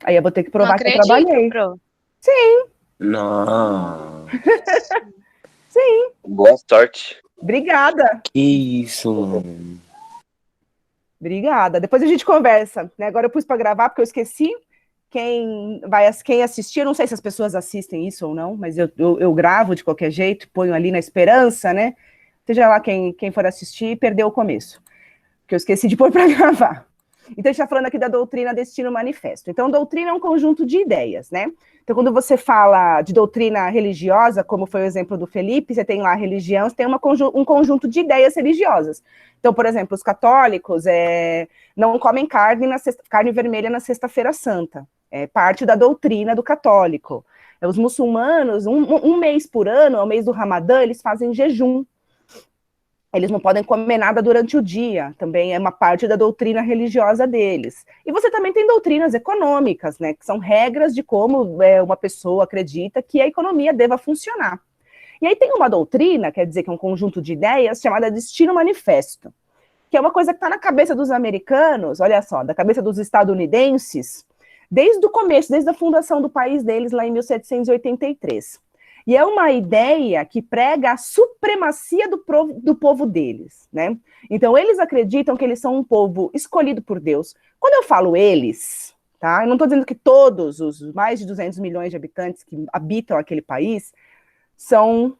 Aí eu vou ter que Não provar que eu acredito, trabalhei. Pro. Sim, Não. sim. Boa sorte. Obrigada. Que isso, mano. Obrigada. Depois a gente conversa, né? Agora eu pus para gravar porque eu esqueci. Quem assistir, eu não sei se as pessoas assistem isso ou não, mas eu gravo de qualquer jeito, ponho ali na esperança, né? Seja lá quem for assistir, perdeu o começo, que eu esqueci de pôr para gravar. Então, a gente está falando aqui da doutrina Destino Manifesto. Então, doutrina é um conjunto de ideias, né? Então, quando você fala de doutrina religiosa, como foi o exemplo do Felipe, você tem lá a religião, você tem um conjunto de ideias religiosas. Então, por exemplo, os católicos não comem carne vermelha na Sexta-feira Santa. É parte da doutrina do católico. Os muçulmanos, um mês por ano, é o mês do Ramadã, eles fazem jejum. Eles não podem comer nada durante o dia, também é uma parte da doutrina religiosa deles. E você também tem doutrinas econômicas, né, que são regras de como uma pessoa acredita que a economia deva funcionar. E aí tem uma doutrina, quer dizer que é um conjunto de ideias, chamada Destino Manifesto, que é uma coisa que está na cabeça dos americanos, olha só, da cabeça dos estadunidenses, desde o começo, desde a fundação do país deles, lá em 1783. E é uma ideia que prega a supremacia do povo deles, né? Então, eles acreditam que eles são um povo escolhido por Deus. Quando eu falo eles, tá? Eu não estou dizendo que todos os mais de 200 milhões de habitantes que habitam aquele país são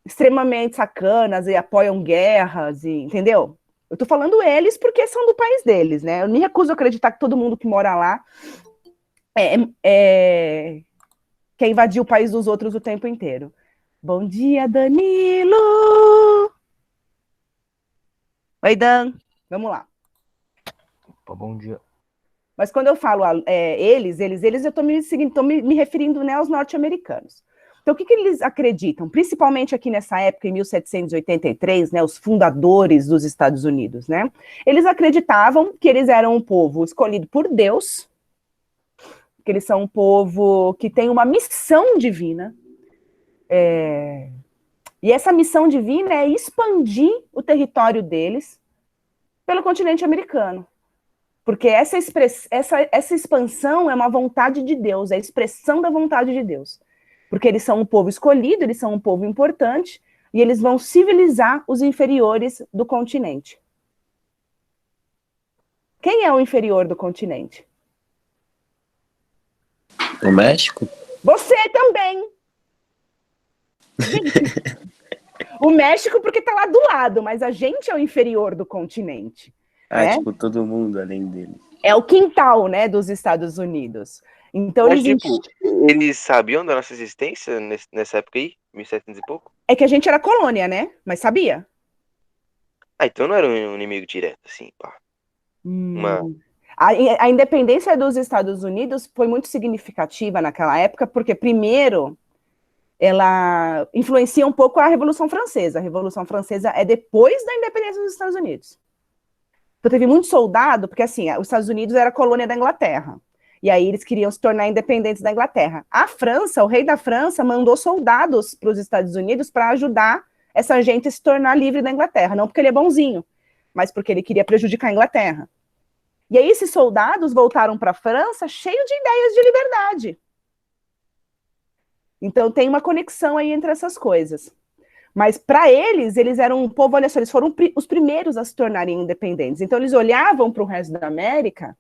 extremamente sacanas e apoiam guerras, entendeu? Eu estou falando eles porque são do país deles, né? Eu me recuso a acreditar que todo mundo que mora lá quer invadir o país dos outros o tempo inteiro. Bom dia, Danilo! Oi, Dan. Vamos lá. Opa, bom dia. Mas quando eu falo eles, eu estou me referindo, né, aos norte-americanos. Então, o que eles acreditam? Principalmente aqui nessa época, em 1783, né, os fundadores dos Estados Unidos, né? Eles acreditavam que eles eram um povo escolhido por Deus, que eles são um povo que tem uma missão divina. E essa missão divina é expandir o território deles pelo continente americano. Porque essa expansão é uma vontade de Deus, é a expressão da vontade de Deus. Porque eles são um povo escolhido, eles são um povo importante, e eles vão civilizar os inferiores do continente. Quem é o inferior do continente? O México? Você também! O México porque está lá do lado, mas a gente é o inferior do continente. Né? Tipo, todo mundo além dele. É o quintal, né, dos Estados Unidos. Então, mas, eles sabiam da nossa existência nessa época aí? 1700 e pouco? É que a gente era colônia, né? Mas sabia? Então não era um inimigo direto, assim, pá. A independência dos Estados Unidos foi muito significativa naquela época, porque, primeiro, ela influencia um pouco a Revolução Francesa. A Revolução Francesa é depois da independência dos Estados Unidos. Então, teve muito soldado, porque, assim, os Estados Unidos era colônia da Inglaterra. E aí eles queriam se tornar independentes da Inglaterra. A França, o rei da França, mandou soldados para os Estados Unidos para ajudar essa gente a se tornar livre da Inglaterra. Não porque ele é bonzinho, mas porque ele queria prejudicar a Inglaterra. E aí esses soldados voltaram para a França cheios de ideias de liberdade. Então tem uma conexão aí entre essas coisas. Mas para eles eram um povo, olha só, eles foram os primeiros a se tornarem independentes. Então eles olhavam para o resto da América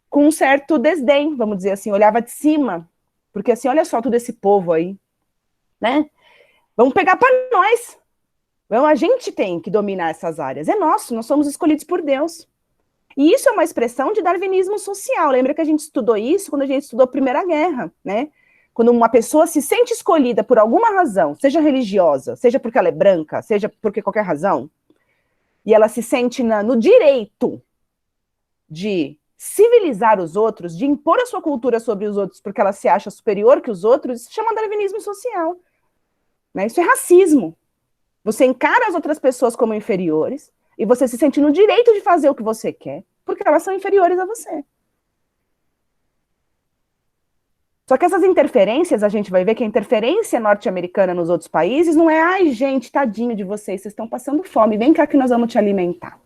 com um certo desdém, vamos dizer assim, olhava de cima, porque assim, olha só todo esse povo aí, né? Vamos pegar para nós. A gente tem que dominar essas áreas. É nosso, nós somos escolhidos por Deus. E isso é uma expressão de darwinismo social. Lembra que a gente estudou isso quando a gente estudou a Primeira Guerra, né? Quando uma pessoa se sente escolhida por alguma razão, seja religiosa, seja porque ela é branca, seja porque qualquer razão, e ela se sente no direito de civilizar os outros, de impor a sua cultura sobre os outros porque ela se acha superior que os outros, isso chama darwinismo social. Né? Isso é racismo. Você encara as outras pessoas como inferiores e você se sente no direito de fazer o que você quer porque elas são inferiores a você. Só que essas interferências, a gente vai ver que a interferência norte-americana nos outros países não é, ai, gente, tadinho de vocês estão passando fome, vem cá que nós vamos te alimentar.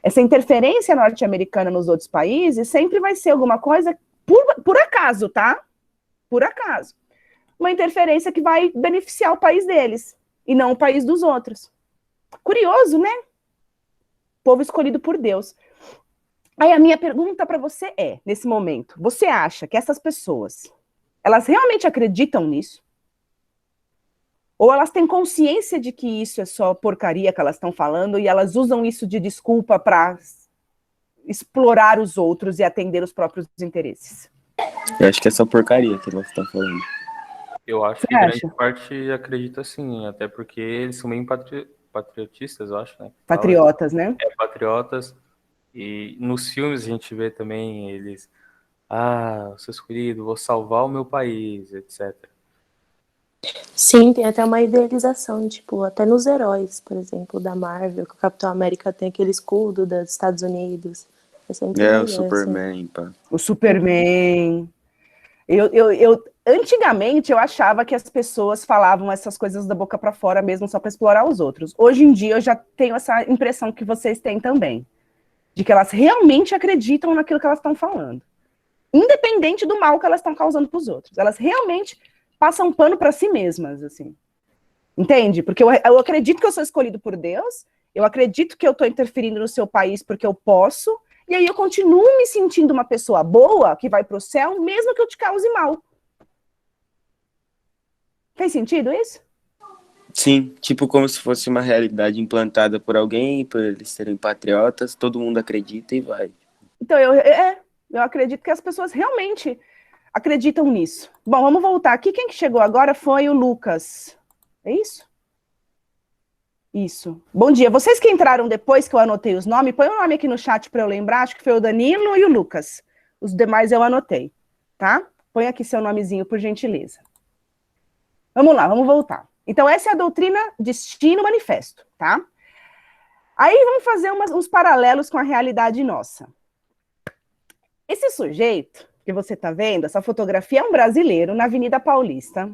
Essa interferência norte-americana nos outros países sempre vai ser alguma coisa por acaso, tá? Por acaso. Uma interferência que vai beneficiar o país deles, e não o país dos outros. Curioso, né? Povo escolhido por Deus. Aí a minha pergunta para você é, nesse momento, você acha que essas pessoas, elas realmente acreditam nisso? Ou elas têm consciência de que isso é só porcaria que elas estão falando e elas usam isso de desculpa para explorar os outros e atender os próprios interesses? Eu acho que é só porcaria que nós estamos falando. Eu acho que grande parte acredita sim, até porque eles são bem patriotistas, eu acho, né? Patriotas, né? Patriotas. E nos filmes a gente vê também eles, eu sou escolhido, vou salvar o meu país, etc. Sim, tem até uma idealização, tipo, até nos heróis, por exemplo, da Marvel, que o Capitão América tem aquele escudo dos Estados Unidos. O Superman, pá. O Superman. Antigamente eu achava que as pessoas falavam essas coisas da boca para fora mesmo só para explorar os outros. Hoje em dia eu já tenho essa impressão que vocês têm também, de que elas realmente acreditam naquilo que elas estão falando, independente do mal que elas estão causando para os outros. Elas realmente passam pano para si mesmas, assim. Entende? Porque eu acredito que eu sou escolhido por Deus, eu acredito que eu estou interferindo no seu país porque eu posso, e aí eu continuo me sentindo uma pessoa boa, que vai para o céu, mesmo que eu te cause mal. Faz sentido isso? Sim, tipo como se fosse uma realidade implantada por alguém, por eles serem patriotas, todo mundo acredita e vai. Então, eu acredito que as pessoas realmente acreditam nisso. Bom, vamos voltar aqui. Quem que chegou agora foi o Lucas. É isso? Isso. Bom dia. Vocês que entraram depois que eu anotei os nomes, põe o nome aqui no chat para eu lembrar. Acho que foi o Danilo e o Lucas. Os demais eu anotei, tá? Põe aqui seu nomezinho, por gentileza. Vamos lá, vamos voltar. Então, essa é a doutrina Destino Manifesto, tá? Aí vamos fazer uns paralelos com a realidade nossa. Esse sujeito que você está vendo, essa fotografia é um brasileiro na Avenida Paulista.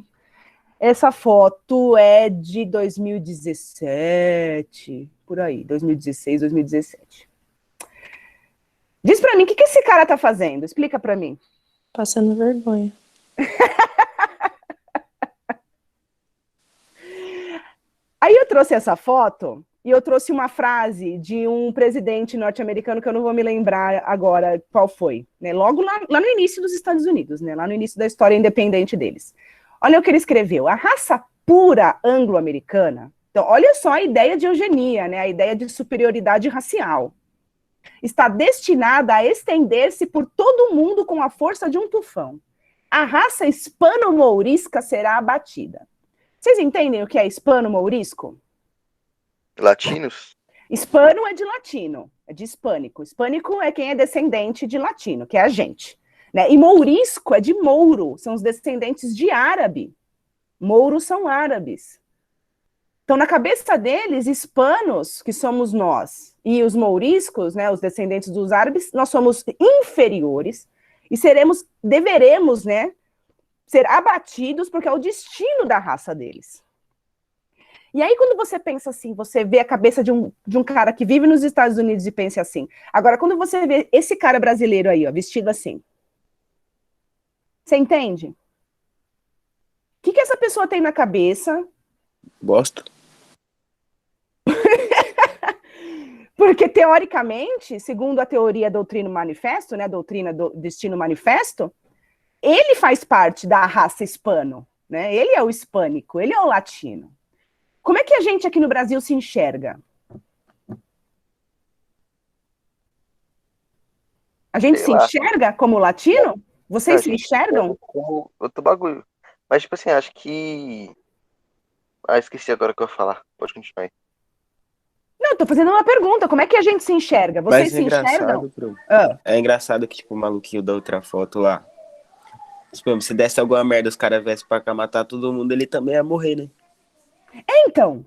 Essa foto é de 2017, por aí, 2016, 2017. Diz para mim, o que esse cara tá fazendo? Explica para mim. Passando vergonha. Aí eu trouxe essa foto e eu trouxe uma frase de um presidente norte-americano que eu não vou me lembrar agora qual foi, né? Logo lá no início dos Estados Unidos, né? Lá no início da história independente deles. Olha o que ele escreveu. A raça pura anglo-americana. Então, olha só a ideia de eugenia, né? A ideia de superioridade racial. Está destinada a estender-se por todo o mundo com a força de um tufão. A raça hispano-mourisca será abatida. Vocês entendem o que é hispano-mourisco? Latinos? Hispano é de latino, é de hispânico. Hispânico é quem é descendente de latino, que é a gente. Né? E mourisco é de mouro, são os descendentes de árabe. Mouros são árabes. Então, na cabeça deles, hispanos, que somos nós, e os mouriscos, né, os descendentes dos árabes, nós somos inferiores e deveremos, né, ser abatidos porque é o destino da raça deles. E aí, quando você pensa assim, você vê a cabeça de um cara que vive nos Estados Unidos e pensa assim. Agora, quando você vê esse cara brasileiro aí, ó, vestido assim, você entende? O que essa pessoa tem na cabeça? Gosto. Porque, teoricamente, segundo a teoria doutrina manifesto, né, doutrina do destino manifesto, ele faz parte da raça hispano, né? Ele é o hispânico, ele é o latino. Como é que a gente aqui no Brasil se enxerga? A gente se enxerga como latino? Vocês se enxergam? Como outro bagulho. Mas, tipo assim, acho que... esqueci agora o que eu ia falar. Pode continuar aí. Não, eu tô fazendo uma pergunta. Como é que a gente se enxerga? Vocês se enxergam? É engraçado que, tipo, o maluquinho da outra foto lá, tipo, se desse alguma merda, os caras viessem pra cá matar todo mundo, ele também ia morrer, né? Então.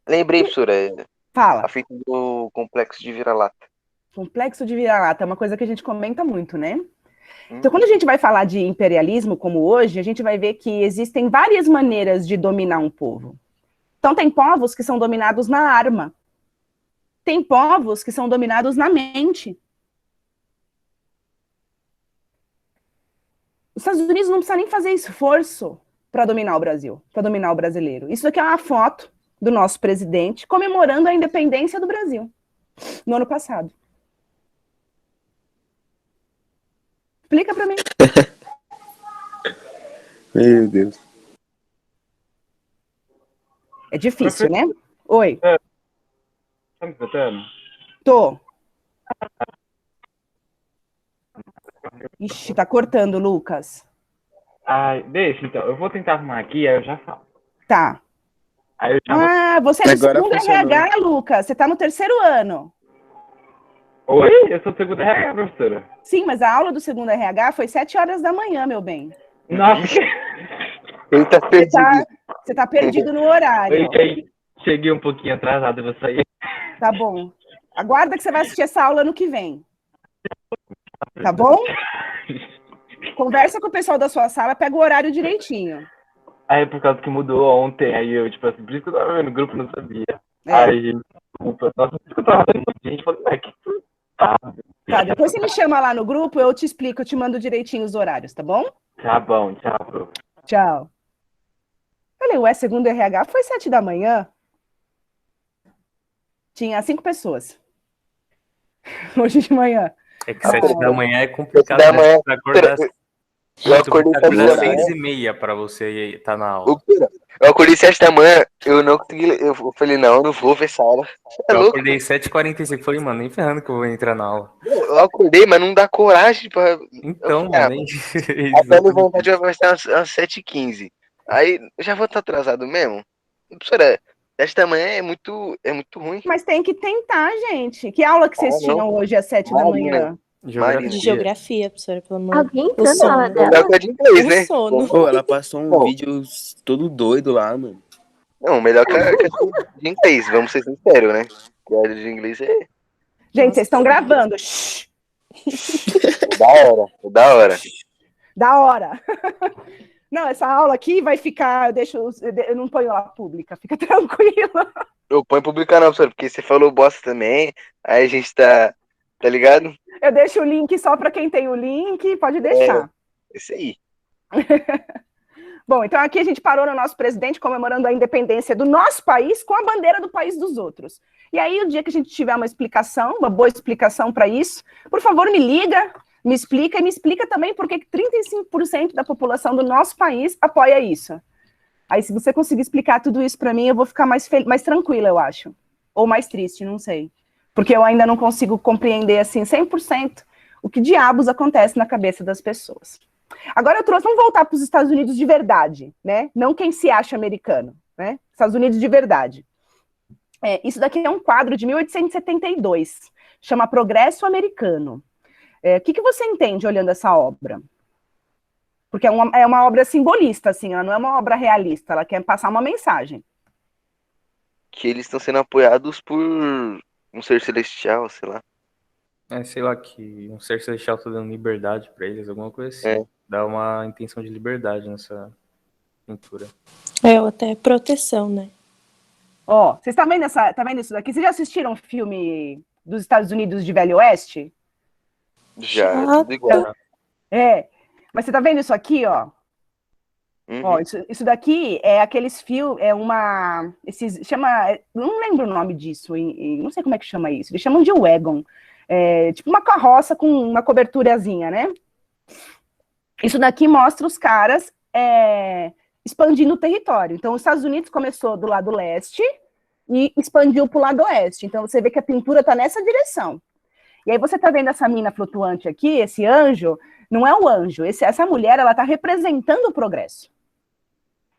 Lembrei, professora. Fala. A fita do complexo de vira-lata. Complexo de vira-lata é uma coisa que a gente comenta muito, né? Então, quando a gente vai falar de imperialismo, como hoje, a gente vai ver que existem várias maneiras de dominar um povo. Então, tem povos que são dominados na arma. Tem povos que são dominados na mente. Estados Unidos não precisa nem fazer esforço para dominar o Brasil, para dominar o brasileiro. Isso aqui é uma foto do nosso presidente comemorando a independência do Brasil no ano passado. Explica para mim. Meu Deus. É difícil, né? Oi. Tá me escutando? Tô. Ixi, tá cortando, Lucas. Ai, deixa então. Eu vou tentar arrumar aqui, aí eu já falo. Tá. Aí eu já vou... Ah, você é do Agora segundo funcionou. RH, Lucas. Você tá no 3º ano. Oi? Eu sou segundo RH, professora. Sim, mas a aula do segundo RH foi 7 horas da manhã, meu bem. Nossa, Ele tá perdido. Você tá perdido no horário. cheguei um pouquinho atrasado, eu vou sair. Tá bom. Aguarda que você vai assistir essa aula ano que vem. Tá bom? Conversa com o pessoal da sua sala, pega o horário direitinho. Aí por causa que mudou ontem, aí eu, tipo assim, por isso que eu tava vendo o grupo, não sabia. É. Aí, desculpa, nossa, por isso que eu tava vendo um monte de gente, falei, ué, que tu tá? Tá, depois você me chama lá no grupo, eu te explico, eu te mando direitinho os horários, tá bom? Tá bom, tchau, prof. Tchau. Falei, ué, segundo RH foi 7 da manhã. Tinha 5 pessoas. Hoje de manhã. É que 7 da manhã é complicado, 7 da né? manhã, Pra acordar, eu acordei pra acordar 7 da manhã. 6h30 pra você estar na aula. Eu acordei 7 da manhã, eu não consegui. Eu falei, não, eu não vou ver essa aula. Você é Eu louco? acordei 7h45, falei, mano, nem ferrando que eu vou entrar na aula. Eu acordei, mas não dá coragem pra. Então, Eu falei, mano, nem... até levantar já vai ser às 7h15. Aí eu já vou estar atrasado mesmo. Professora, 7 da manhã é muito ruim. Mas tem que tentar, gente. Que aula que vocês Ah, não. tinham hoje às 7 da manhã? Geografia. De geografia, professora, pelo amor Alguém O entrou na aula sono. dela? Melhor que a de inglês, O né? sono. Pô, ela passou um Bom. vídeo todo doido lá, mano. Não, melhor que a de inglês, vamos ser sinceros, né? Que a de inglês é Gente, vocês estão gravando. Shhh, da hora, é da hora. da hora. Não, essa aula aqui vai ficar, eu não ponho ela pública, fica tranquila. Eu ponho publicar não, professor, porque você falou bosta também, aí a gente tá ligado? Eu deixo o link só para quem tem o link, pode deixar. Esse aí. Bom, então aqui a gente parou no nosso presidente comemorando a independência do nosso país com a bandeira do país dos outros. E aí, o dia que a gente tiver uma explicação, uma boa explicação para isso, por favor, me liga, me explica, e me explica também por que 35% da população do nosso país apoia isso. Aí, se você conseguir explicar tudo isso para mim, eu vou ficar mais tranquila, eu acho. Ou mais triste, não sei. Porque eu ainda não consigo compreender, assim, 100% o que diabos acontece na cabeça das pessoas. Agora vamos voltar para os Estados Unidos de verdade, né? Não quem se acha americano, né? Estados Unidos de verdade. Isso daqui é um quadro de 1872, chama Progresso Americano. O que você entende olhando essa obra? Porque é uma obra simbolista, assim, ela não é uma obra realista, ela quer passar uma mensagem. Que eles estão sendo apoiados por um ser celestial, sei lá. Sei lá, que um ser celestial tá dando liberdade pra eles, alguma coisa assim. Dá uma intenção de liberdade nessa pintura. Ou até proteção, né? Ó, vocês estão vendo isso daqui? Vocês já assistiram um filme dos Estados Unidos de Velho Oeste? Já, é Ah, tudo igual. Mas você tá vendo isso aqui, ó? Uhum. Ó, isso daqui é aqueles filmes, não lembro o nome disso, não sei como é que chama isso, eles chamam de wagon, tipo uma carroça com uma coberturazinha, né? Isso daqui mostra os caras expandindo o território. Então, os Estados Unidos começou do lado leste e expandiu para o lado oeste. Então, você vê que a pintura está nessa direção. E aí você está vendo essa mina flutuante aqui, esse anjo, não é o anjo, essa mulher, ela está representando o progresso.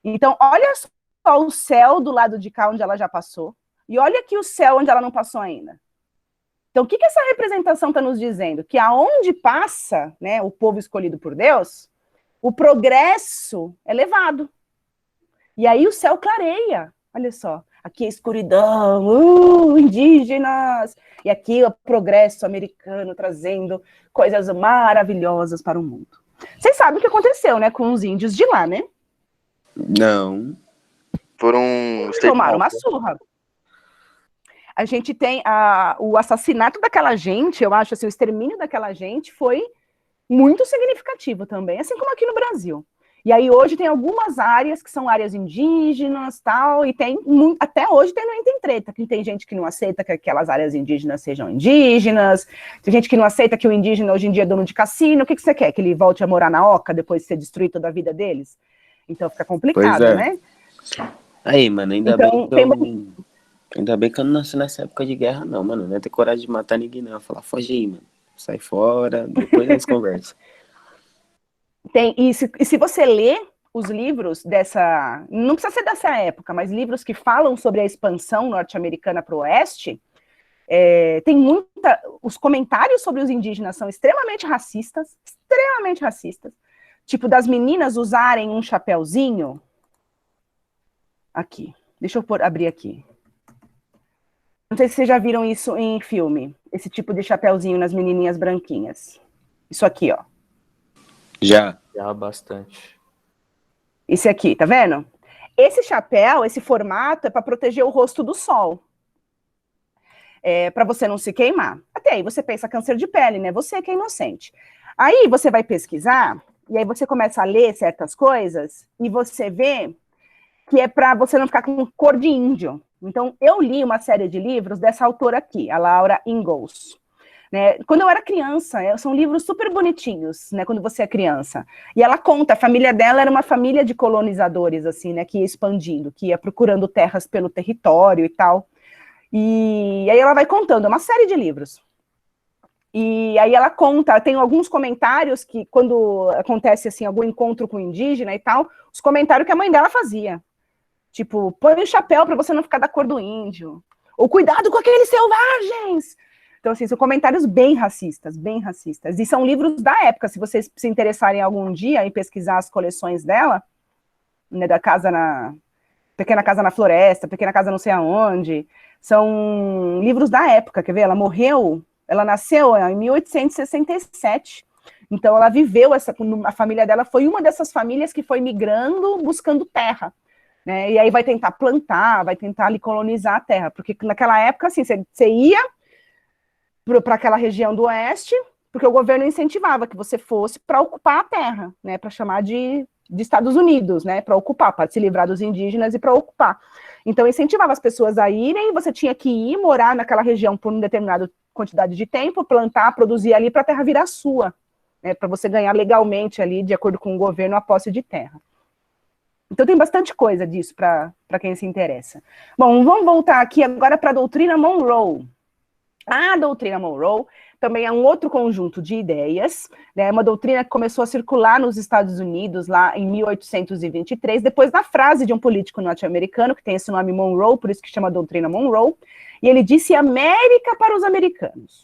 Então, olha só o céu do lado de cá, onde ela já passou, e olha aqui o céu onde ela não passou ainda. Então, o que essa representação está nos dizendo? Que aonde passa, né, o povo escolhido por Deus, o progresso é levado. E aí o céu clareia. Olha só, aqui é escuridão, indígenas, e aqui o progresso americano trazendo coisas maravilhosas para o mundo. Vocês sabem o que aconteceu, né, com os índios de lá, né? Não. Foram... Tomaram uma surra. A gente tem o assassinato daquela gente, eu acho assim, o extermínio daquela gente foi muito significativo também, assim como aqui no Brasil. E aí hoje tem algumas áreas que são áreas indígenas, tal, e tem até hoje tem treta, que tem gente que não aceita que aquelas áreas indígenas sejam indígenas, tem gente que não aceita que o indígena hoje em dia é dono de cassino. O que você quer? Que ele volte a morar na Oca depois de ser destruído toda a vida deles? Então fica complicado, Pois é. né? Aí, mano, Então, ainda bem que eu não nasci nessa época de guerra, não, mano. Não ia ter coragem de matar ninguém, não. Eu ia falar, foge aí, mano. Sai fora, depois a gente conversa. E se você lê os livros dessa... Não precisa ser dessa época, mas livros que falam sobre a expansão norte-americana para o oeste, tem muita... Os comentários sobre os indígenas são extremamente racistas. Tipo, das meninas usarem um chapéuzinho. Aqui. Deixa eu abrir aqui. Não sei se vocês já viram isso em filme. Esse tipo de chapéuzinho nas menininhas branquinhas. Isso aqui, ó. Já. Já bastante. Esse aqui, tá vendo? Esse chapéu, esse formato é para proteger o rosto do sol. Para você não se queimar. Até aí você pensa câncer de pele, né? Você que é inocente. Aí você vai pesquisar, e aí você começa a ler certas coisas, e você vê que é para você não ficar com cor de índio. Então, eu li uma série de livros dessa autora aqui, a Laura Ingalls. Né? Quando eu era criança, são livros super bonitinhos, né? Quando você é criança. E ela conta, a família dela era uma família de colonizadores, assim, né? Que ia expandindo, que ia procurando terras pelo território e tal. E aí ela vai contando, é uma série de livros. E aí ela conta, tem alguns comentários que, quando acontece, assim, algum encontro com indígena e tal, os comentários que a mãe dela fazia. Tipo, põe o chapéu para você não ficar da cor do índio. Ou cuidado com aqueles selvagens! Então, assim, são comentários bem racistas, bem racistas. E são livros da época, se vocês se interessarem algum dia em pesquisar as coleções dela, né, da Pequena Casa na Floresta, Pequena Casa não sei aonde, são livros da época, quer ver? Ela nasceu em 1867, então ela viveu, a família dela foi uma dessas famílias que foi migrando, buscando terra. Né, e aí vai tentar plantar, vai tentar ali colonizar a terra, porque naquela época, assim, você ia para aquela região do oeste, porque o governo incentivava que você fosse para ocupar a terra, né, para chamar de Estados Unidos, né, para ocupar, para se livrar dos indígenas e para ocupar. Então, incentivava as pessoas a irem, você tinha que ir morar naquela região por uma determinada quantidade de tempo, plantar, produzir ali para a terra virar sua, né, para você ganhar legalmente ali, de acordo com o governo, a posse de terra. Então tem bastante coisa disso para quem se interessa. Bom, vamos voltar aqui agora para a doutrina Monroe. A doutrina Monroe também é um outro conjunto de ideias, né, uma doutrina que começou a circular nos Estados Unidos lá em 1823, depois da frase de um político norte-americano, que tem esse nome Monroe, por isso que chama doutrina Monroe, e ele disse América para os americanos.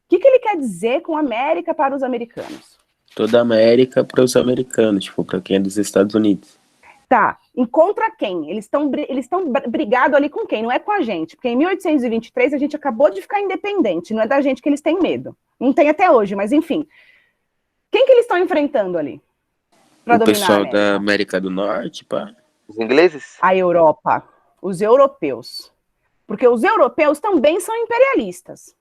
O que ele quer dizer com América para os americanos? Toda a América para os americanos, tipo, para quem é dos Estados Unidos. Tá, encontra quem? Eles estão brigados ali com quem? Não é com a gente, porque em 1823 a gente acabou de ficar independente, não é da gente que eles têm medo. Não tem até hoje, mas enfim. Quem que eles estão enfrentando ali? O pessoal da América do Norte, pá. Os ingleses? A Europa, os europeus. Porque os europeus também são imperialistas,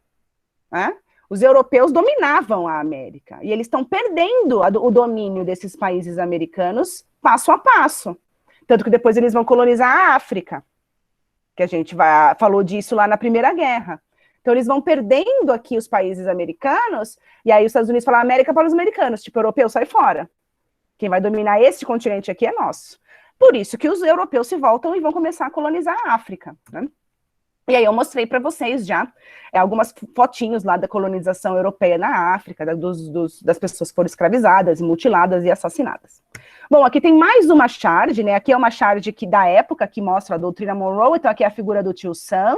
né? Os europeus dominavam a América, e eles estão perdendo o domínio desses países americanos passo a passo. Tanto que depois eles vão colonizar a África, que a gente falou disso lá na Primeira Guerra. Então eles vão perdendo aqui os países americanos, e aí os Estados Unidos falam América para os americanos, tipo, europeu, sai fora. Quem vai dominar esse continente aqui é nosso. Por isso que os europeus se voltam e vão começar a colonizar a África, né? E aí eu mostrei para vocês já algumas fotinhos lá da colonização europeia na África, das pessoas que foram escravizadas, mutiladas e assassinadas. Bom, aqui tem mais uma charge, né? Aqui é uma charge da época que mostra a doutrina Monroe, então aqui é a figura do tio Sam,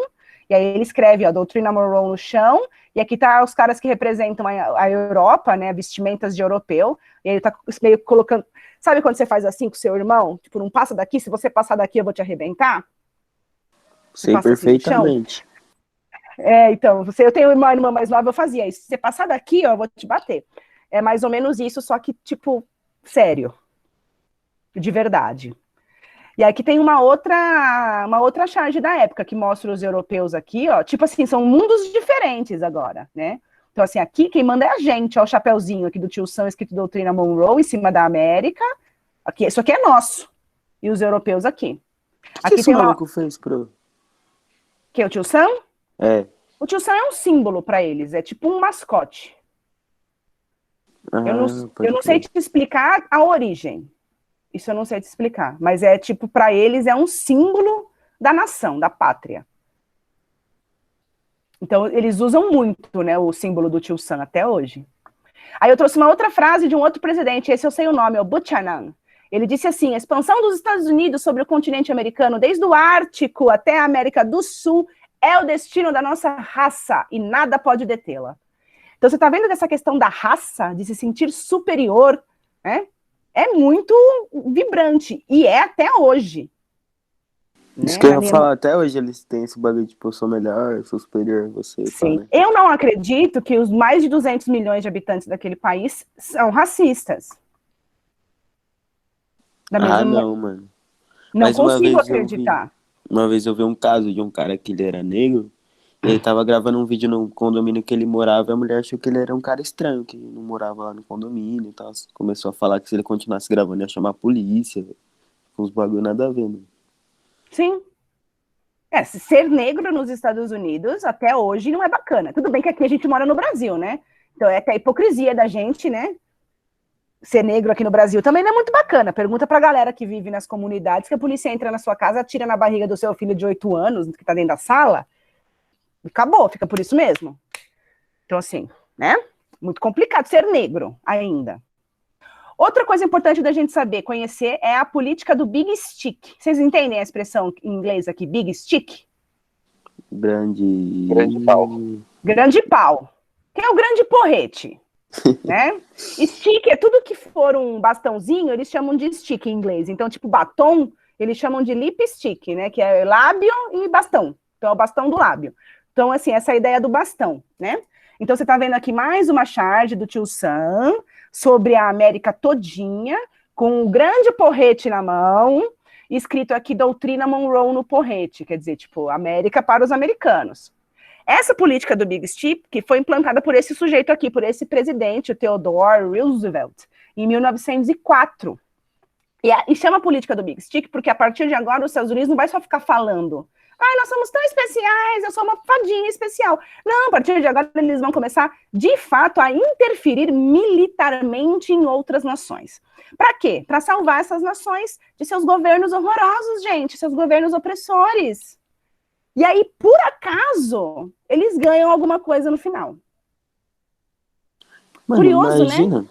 e aí ele escreve a doutrina Monroe no chão, e aqui tá os caras que representam a Europa, né? Vestimentas de europeu, e aí ele tá meio colocando... Sabe quando você faz assim com o seu irmão? Tipo, não passa daqui, se você passar daqui eu vou te arrebentar? Sei perfeitamente. Então, eu tenho uma irmã mais nova, eu fazia isso. Se você passar daqui, ó, eu vou te bater. É mais ou menos isso, só que, tipo, sério. De verdade. E aqui tem uma outra charge da época, que mostra os europeus aqui, ó. Tipo assim, são mundos diferentes agora, né? Então, assim, aqui quem manda é a gente, ó, o chapeuzinho aqui do tio Sam, escrito Doutrina Monroe, em cima da América. Aqui, isso aqui é nosso. E os europeus aqui. O que Aqui esse tem uma... maluco fez pro... Que é o tio Sam? É. O tio Sam é um símbolo para eles, é tipo um mascote. Eu não sei te explicar a origem. Isso eu não sei te explicar. Mas é tipo, para eles, é um símbolo da nação, da pátria. Então, eles usam muito, né, o símbolo do tio Sam até hoje. Aí eu trouxe uma outra frase de um outro presidente, esse eu sei o nome, é o Buchanan. Ele disse assim: a expansão dos Estados Unidos sobre o continente americano, desde o Ártico até a América do Sul, é o destino da nossa raça e nada pode detê-la. Então, você está vendo que essa questão da raça, de se sentir superior, né, é muito vibrante, e é até hoje. Isso Né? que eu ia falar, até hoje eles têm esse bagulho de, tipo, eu sou melhor, eu sou superior a você. Sim. Tá, né? Eu não acredito que os mais de 200 milhões de habitantes daquele país são racistas. Não, mano. Não Mas consigo acreditar. Uma vez eu vi um caso de um cara que ele era negro, e ele tava gravando um vídeo no condomínio que ele morava, e a mulher achou que ele era um cara estranho, que não morava lá no condomínio e tal. Começou a falar que se ele continuasse gravando ia chamar a polícia, com uns bagulho nada a ver, mano. Sim. Ser negro nos Estados Unidos, até hoje, não é bacana. Tudo bem que aqui a gente mora no Brasil, né? Então é até a hipocrisia da gente, né? Ser negro aqui no Brasil também não é muito bacana. Pergunta pra galera que vive nas comunidades que a polícia entra na sua casa, atira na barriga do seu filho de 8 anos, que tá dentro da sala, e acabou, fica por isso mesmo. Então, assim, né? Muito complicado ser negro ainda. Outra coisa importante da gente saber, conhecer, é a política do Big Stick. Vocês entendem a expressão em inglês aqui, Big Stick? Grande pau. Grande pau. Que é o grande porrete, né? Stick é tudo que for um bastãozinho, eles chamam de stick em inglês. Então, tipo, batom, eles chamam de lipstick, né? Que é lábio e bastão. Então, é o bastão do lábio. Então, assim, essa é a ideia do bastão, né? Então, você tá vendo aqui mais uma charge do tio Sam sobre a América todinha, com um grande porrete na mão, escrito aqui Doutrina Monroe no porrete, quer dizer, tipo, América para os americanos. Essa política do Big Stick que foi implantada por esse sujeito aqui, por esse presidente, o Theodore Roosevelt, em 1904. E chama a política do Big Stick porque a partir de agora os Estados Unidos não vai só ficar falando: ai, nós somos tão especiais, eu sou uma fadinha especial. Não, a partir de agora eles vão começar, de fato, a interferir militarmente em outras nações. Para quê? Para salvar essas nações de seus governos horrorosos, gente, seus governos opressores. E aí, por acaso, eles ganham alguma coisa no final. Mano, Curioso, imagina, né?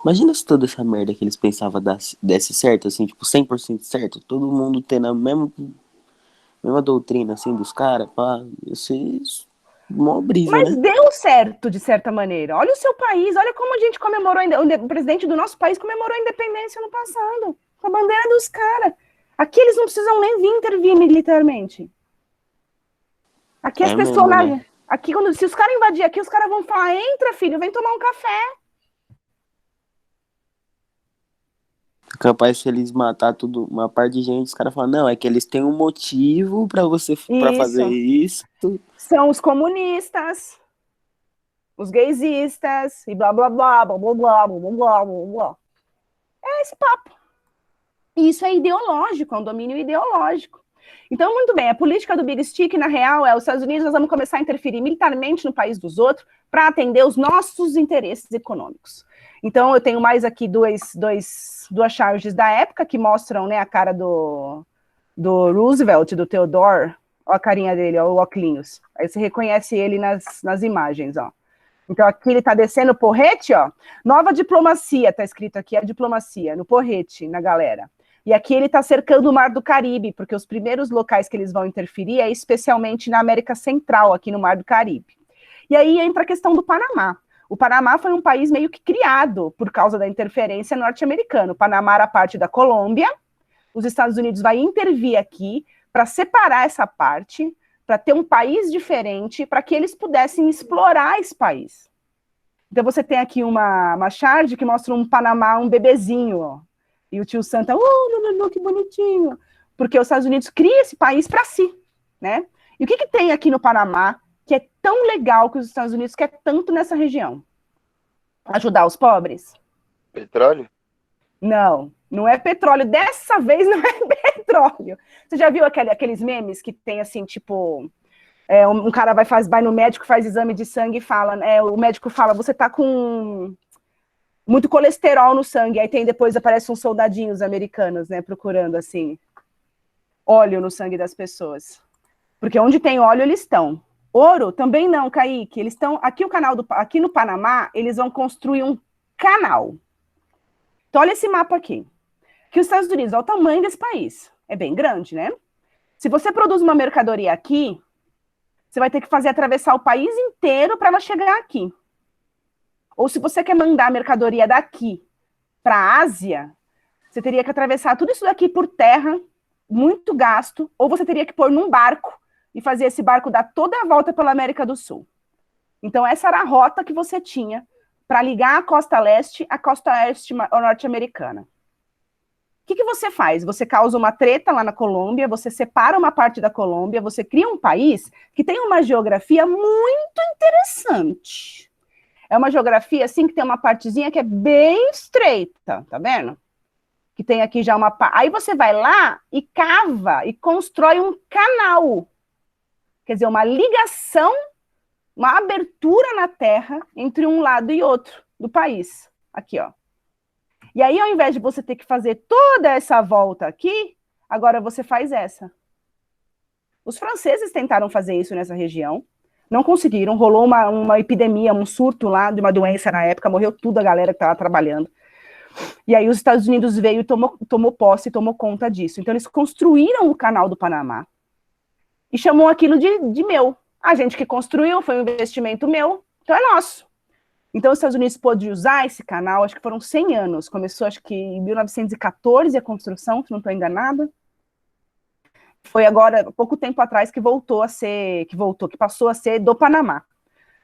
Imagina se toda essa merda que eles pensavam desse certo, assim, tipo, 100% certo, todo mundo tendo a mesma doutrina, assim, dos caras, pá, ia ser mó brisa, Mas né? deu certo, de certa maneira. Olha o seu país, olha como a gente comemorou, o presidente do nosso país comemorou a independência no passado, com a bandeira dos caras. Aqui eles não precisam nem vir intervir militarmente. Aqui as pessoas... mesmo, né? Aqui, se os caras invadirem aqui, os caras vão falar: entra, filho, vem tomar um café. Capaz se eles matar tudo, uma parte de gente, os caras falam, não, é que eles têm um motivo pra fazer isso. São os comunistas, os gaysistas, e blá, blá, blá, blá, blá, blá, blá, blá, blá, blá. É esse papo. E isso é ideológico, é um domínio ideológico. Então, muito bem, a política do Big Stick, na real, é os Estados Unidos, nós vamos começar a interferir militarmente no país dos outros para atender os nossos interesses econômicos. Então, eu tenho mais aqui duas charges da época que mostram, né, a cara do Roosevelt, do Theodore. Ó a carinha dele, ó, o óculos. Aí você reconhece ele nas imagens, ó. Então, aqui ele tá descendo o porrete, ó. Nova diplomacia, tá escrito aqui, a diplomacia, no porrete, na galera. E aqui ele tá cercando o Mar do Caribe, porque os primeiros locais que eles vão interferir é especialmente na América Central, aqui no Mar do Caribe. E aí entra a questão do Panamá. O Panamá foi um país meio que criado por causa da interferência norte-americana. O Panamá era parte da Colômbia, os Estados Unidos vai intervir aqui para separar essa parte, para ter um país diferente, para que eles pudessem explorar esse país. Então você tem aqui uma charge que mostra um Panamá, um bebezinho, ó. E o tio Santa, que bonitinho. Porque os Estados Unidos criam esse país para si, né? E o que tem aqui no Panamá que é tão legal que os Estados Unidos quer tanto nessa região? Ajudar os pobres? Petróleo? Não, não é petróleo. Dessa vez não é petróleo. Você já viu aqueles memes que tem assim, tipo, um cara vai no médico, faz exame de sangue e fala, o médico fala, você tá com muito colesterol no sangue. Aí depois aparecem uns soldadinhos americanos, né, procurando assim, óleo no sangue das pessoas. Porque onde tem óleo, eles estão. Ouro também não, Kaique. Eles estão. Aqui no Panamá, eles vão construir um canal. Então, olha esse mapa aqui. Que os Estados Unidos, olha o tamanho desse país. É bem grande, né? Se você produz uma mercadoria aqui, você vai ter que atravessar o país inteiro para ela chegar aqui. Ou se você quer mandar a mercadoria daqui para a Ásia, você teria que atravessar tudo isso daqui por terra, muito gasto, ou você teria que pôr num barco e fazer esse barco dar toda a volta pela América do Sul. Então, essa era a rota que você tinha para ligar a costa leste à costa oeste norte-americana. O que você faz? Você causa uma treta lá na Colômbia, você separa uma parte da Colômbia, você cria um país que tem uma geografia muito interessante. É uma geografia, assim, que tem uma partezinha que é bem estreita, tá vendo? Que tem aqui já uma... Aí você vai lá e cava e constrói um canal. Quer dizer, uma ligação, uma abertura na terra entre um lado e outro do país. Aqui, ó. E aí, ao invés de você ter que fazer toda essa volta aqui, agora você faz essa. Os franceses tentaram fazer isso nessa região, não conseguiram, rolou uma epidemia, um surto lá de uma doença na época, morreu tudo a galera que estava trabalhando. E aí os Estados Unidos veio e tomou posse, tomou conta disso. Então eles construíram o canal do Panamá e chamou aquilo de meu. A gente que construiu, foi um investimento meu, então é nosso. Então os Estados Unidos pôde usar esse canal, acho que foram 100 anos, começou acho que em 1914 a construção, se não estou enganada. Foi agora, pouco tempo atrás, que passou a ser do Panamá.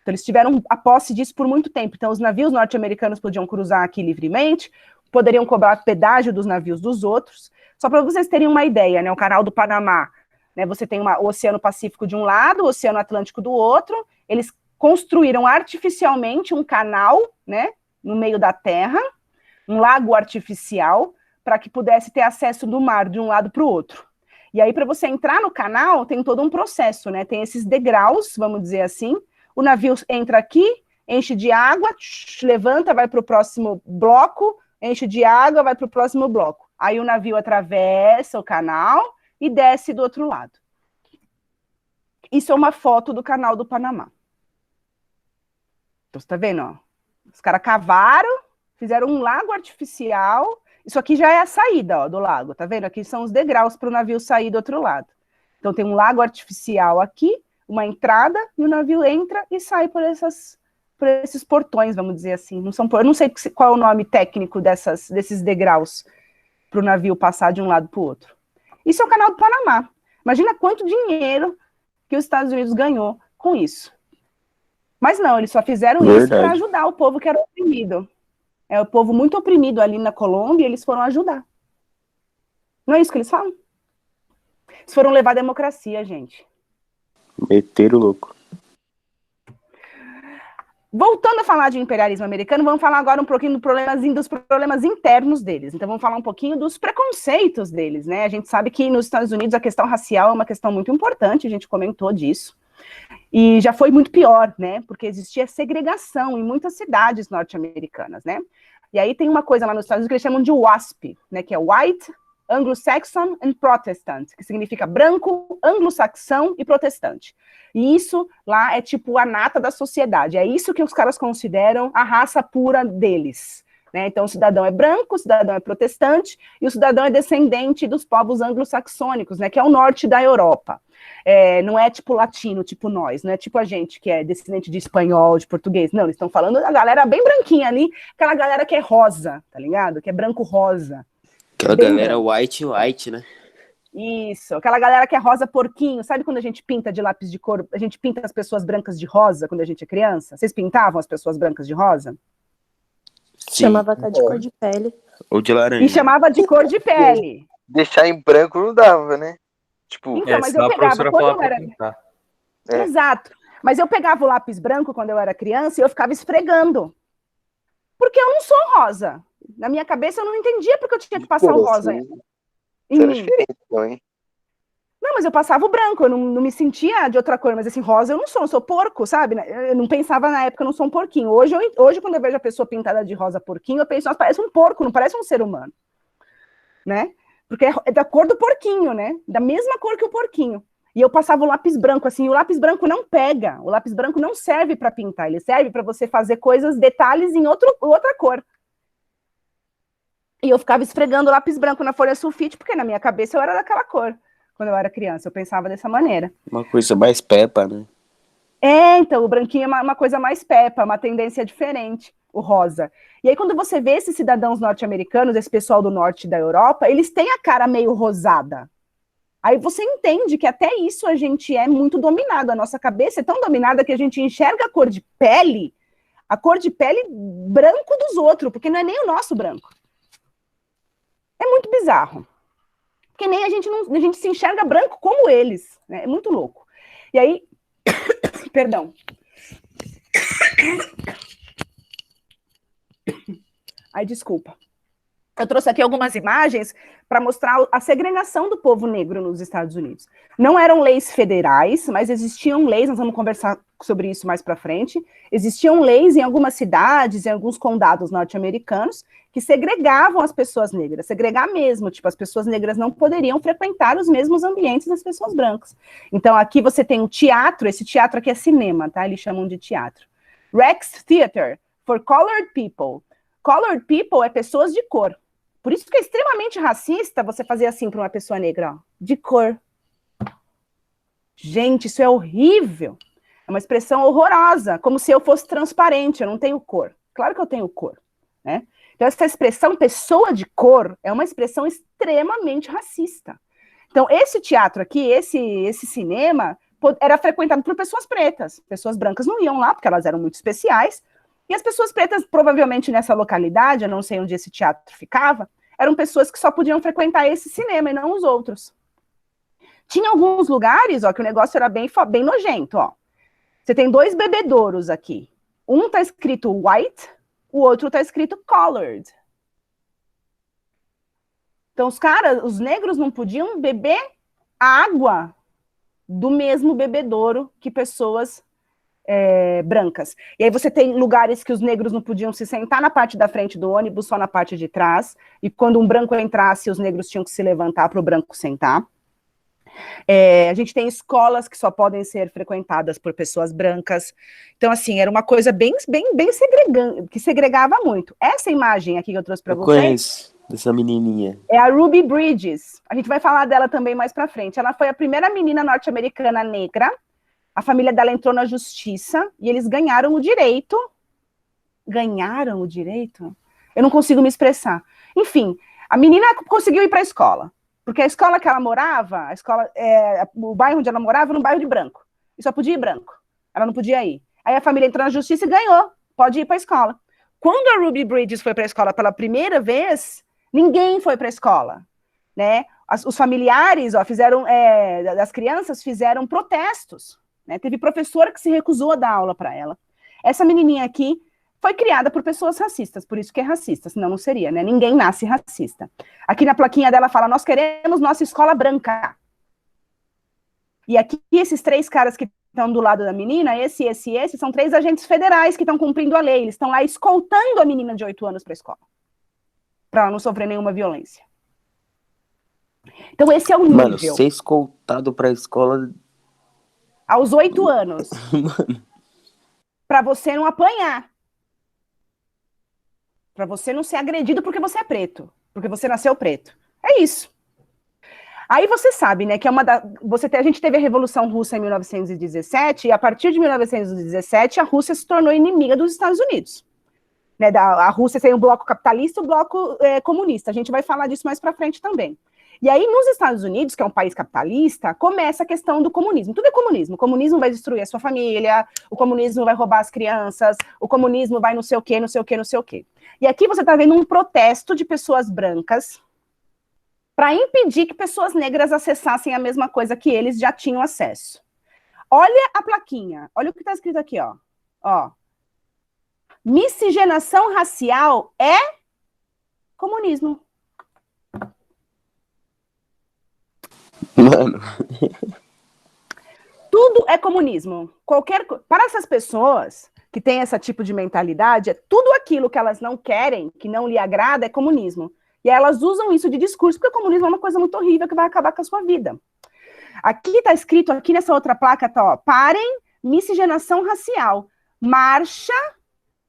Então, eles tiveram a posse disso por muito tempo. Então, os navios norte-americanos podiam cruzar aqui livremente, poderiam cobrar pedágio dos navios dos outros. Só para vocês terem uma ideia, né? O canal do Panamá, né? Você tem o Oceano Pacífico de um lado, o Oceano Atlântico do outro. Eles construíram artificialmente um canal, né? No meio da terra, um lago artificial, para que pudesse ter acesso do mar de um lado para o outro. E aí, para você entrar no canal, tem todo um processo, né? Tem esses degraus, vamos dizer assim. O navio entra aqui, enche de água, levanta, vai para o próximo bloco, enche de água, vai para o próximo bloco. Aí o navio atravessa o canal e desce do outro lado. Isso é uma foto do canal do Panamá. Então, você está vendo? Ó? Os caras cavaram, fizeram um lago artificial. Isso aqui já é a saída, ó, do lago, tá vendo? Aqui são os degraus para o navio sair do outro lado. Então tem um lago artificial aqui, uma entrada, e o navio entra e sai por esses portões, vamos dizer assim. Eu não sei qual é o nome técnico desses degraus para o navio passar de um lado para o outro. Isso é o canal do Panamá. Imagina quanto dinheiro que os Estados Unidos ganhou com isso. Mas não, eles só fizeram isso para ajudar o povo que era oprimido. É o povo muito oprimido ali na Colômbia, eles foram ajudar. Não é isso que eles falam? Eles foram levar a democracia, gente. Meteram o louco. Voltando a falar de imperialismo americano, vamos falar agora um pouquinho dos problemas internos deles. Então vamos falar um pouquinho dos preconceitos deles, né? A gente sabe que nos Estados Unidos a questão racial é uma questão muito importante, a gente comentou disso. E já foi muito pior, né? Porque existia segregação em muitas cidades norte-americanas, né? E aí tem uma coisa lá nos Estados Unidos que eles chamam de WASP, né? Que é White, Anglo-Saxon and Protestant, que significa branco, anglo-saxão e protestante. E isso lá é tipo a nata da sociedade. É isso que os caras consideram a raça pura deles. Né? Então, o cidadão é branco, o cidadão é protestante, e o cidadão é descendente dos povos anglo-saxônicos, né? Que é o norte da Europa. Não é tipo latino, tipo nós, não é tipo a gente que é descendente de espanhol, de português, não, eles estão falando da galera bem branquinha ali, aquela galera que é rosa, tá ligado? Que é branco-rosa. Aquela galera white, né? Isso, aquela galera que é rosa porquinho, sabe quando a gente pinta de lápis de cor, a gente pinta as pessoas brancas de rosa quando a gente é criança? Vocês pintavam as pessoas brancas de rosa? Sim. Chamava até de cor de pele. Ou de laranja. E chamava de cor de pele. Deixar em branco não dava, né? Tipo, Então, mas senão eu a pegava professora quando falava eu pra era... pintar. É. Exato. Mas eu pegava o lápis branco quando eu era criança e eu ficava esfregando. Porque eu não sou rosa. Na minha cabeça eu não entendia porque eu tinha que passar o rosa em Isso era mim. diferente, então, hein? Não, mas eu passava o branco, eu não me sentia de outra cor, mas assim, rosa eu sou porco, sabe? Eu não pensava na época, eu não sou um porquinho. Hoje quando eu vejo a pessoa pintada de rosa porquinho, eu penso, nossa, parece um porco, não parece um ser humano, né? Porque é da cor do porquinho, né? Da mesma cor que o porquinho. E eu passava o lápis branco, assim, o lápis branco não pega, o lápis branco não serve para pintar, ele serve para você fazer coisas, detalhes em outra cor. E eu ficava esfregando o lápis branco na folha sulfite, porque na minha cabeça eu era daquela cor. Quando eu era criança, eu pensava dessa maneira. Uma coisa mais pepa, né? Então, o branquinho é uma coisa mais pepa, uma tendência diferente, o rosa. E aí, quando você vê esses cidadãos norte-americanos, esse pessoal do norte da Europa, eles têm a cara meio rosada. Aí você entende que até isso a gente é muito dominado, a nossa cabeça é tão dominada que a gente enxerga a cor de pele branco dos outros, porque não é nem o nosso branco. É muito bizarro. Porque nem a gente se enxerga branco como eles, né? É muito louco. E aí, perdão. Ai, desculpa. Eu trouxe aqui algumas imagens para mostrar a segregação do povo negro nos Estados Unidos. Não eram leis federais, mas existiam leis, nós vamos conversar sobre isso mais para frente, existiam leis em algumas cidades, em alguns condados norte-americanos, que segregavam as pessoas negras, segregar mesmo, tipo, as pessoas negras não poderiam frequentar os mesmos ambientes das pessoas brancas. Então, aqui você tem o teatro, esse teatro aqui é cinema, tá? Eles chamam de teatro. Rex Theater, for Colored People. Colored People é pessoas de cor. Por isso que é extremamente racista você fazer assim para uma pessoa negra, ó, de cor. Gente, isso é horrível. É uma expressão horrorosa, como se eu fosse transparente, eu não tenho cor. Claro que eu tenho cor, né? Então, essa expressão pessoa de cor é uma expressão extremamente racista. Então, esse teatro aqui, esse cinema, era frequentado por pessoas pretas. Pessoas brancas não iam lá, porque elas eram muito especiais. E as pessoas pretas, provavelmente nessa localidade, eu não sei onde esse teatro ficava, eram pessoas que só podiam frequentar esse cinema e não os outros. Tinha alguns lugares, ó, que o negócio era bem nojento, ó. Você tem 2 bebedouros aqui. Um tá escrito white, o outro tá escrito colored. Então os negros não podiam beber água do mesmo bebedouro que pessoas brancas. E aí você tem lugares que os negros não podiam se sentar na parte da frente do ônibus, só na parte de trás, e quando um branco entrasse, os negros tinham que se levantar para o branco sentar. A gente tem escolas que só podem ser frequentadas por pessoas brancas. Então, assim, era uma coisa bem segregante, que segregava muito. Essa imagem aqui que eu trouxe para vocês... Conheço dessa menininha. É a Ruby Bridges. A gente vai falar dela também mais para frente. Ela foi a primeira menina norte-americana negra. A família dela entrou na justiça e eles ganharam o direito. Ganharam o direito? Eu não consigo me expressar. Enfim, a menina conseguiu ir para a escola. Porque a escola que ela morava, o bairro onde ela morava era um bairro de branco. E só podia ir branco. Ela não podia ir. Aí a família entrou na justiça e ganhou. Pode ir para a escola. Quando a Ruby Bridges foi para a escola pela primeira vez, ninguém foi para a escola, né? Os familiares, ó, das crianças fizeram protestos, né? Teve professora que se recusou a dar aula para ela. Essa menininha aqui foi criada por pessoas racistas, por isso que é racista, senão não seria, né? Ninguém nasce racista. Aqui na plaquinha dela fala, nós queremos nossa escola branca. E aqui, esses 3 caras que estão do lado da menina, esse, são 3 agentes federais que estão cumprindo a lei. Eles estão lá escoltando a menina de 8 anos para a escola, para ela não sofrer nenhuma violência. Então esse é o nível. Mano, ser escoltado para a escola... Aos 8 anos. Para você não apanhar. Para você não ser agredido porque você é preto. Porque você nasceu preto. É isso. Aí você sabe, né, que a gente teve a Revolução Russa em 1917, e a partir de 1917 a Rússia se tornou inimiga dos Estados Unidos. Né, a Rússia tem o bloco capitalista e o bloco comunista. A gente vai falar disso mais para frente também. E aí, nos Estados Unidos, que é um país capitalista, começa a questão do comunismo. Tudo é comunismo. O comunismo vai destruir a sua família, o comunismo vai roubar as crianças, o comunismo vai não sei o quê, não sei o quê, não sei o quê. E aqui você está vendo um protesto de pessoas brancas para impedir que pessoas negras acessassem a mesma coisa que eles já tinham acesso. olha a plaquinha, olha o que está escrito aqui, ó. Ó. Miscigenação racial é comunismo. Mano, Tudo é comunismo. Para essas pessoas que têm esse tipo de mentalidade, tudo aquilo que elas não querem, que não lhe agrada, é comunismo. E elas usam isso de discurso, porque o comunismo é uma coisa muito horrível que vai acabar com a sua vida. Aqui está escrito, aqui nessa outra placa, tá, ó, parem miscigenação racial. Marcha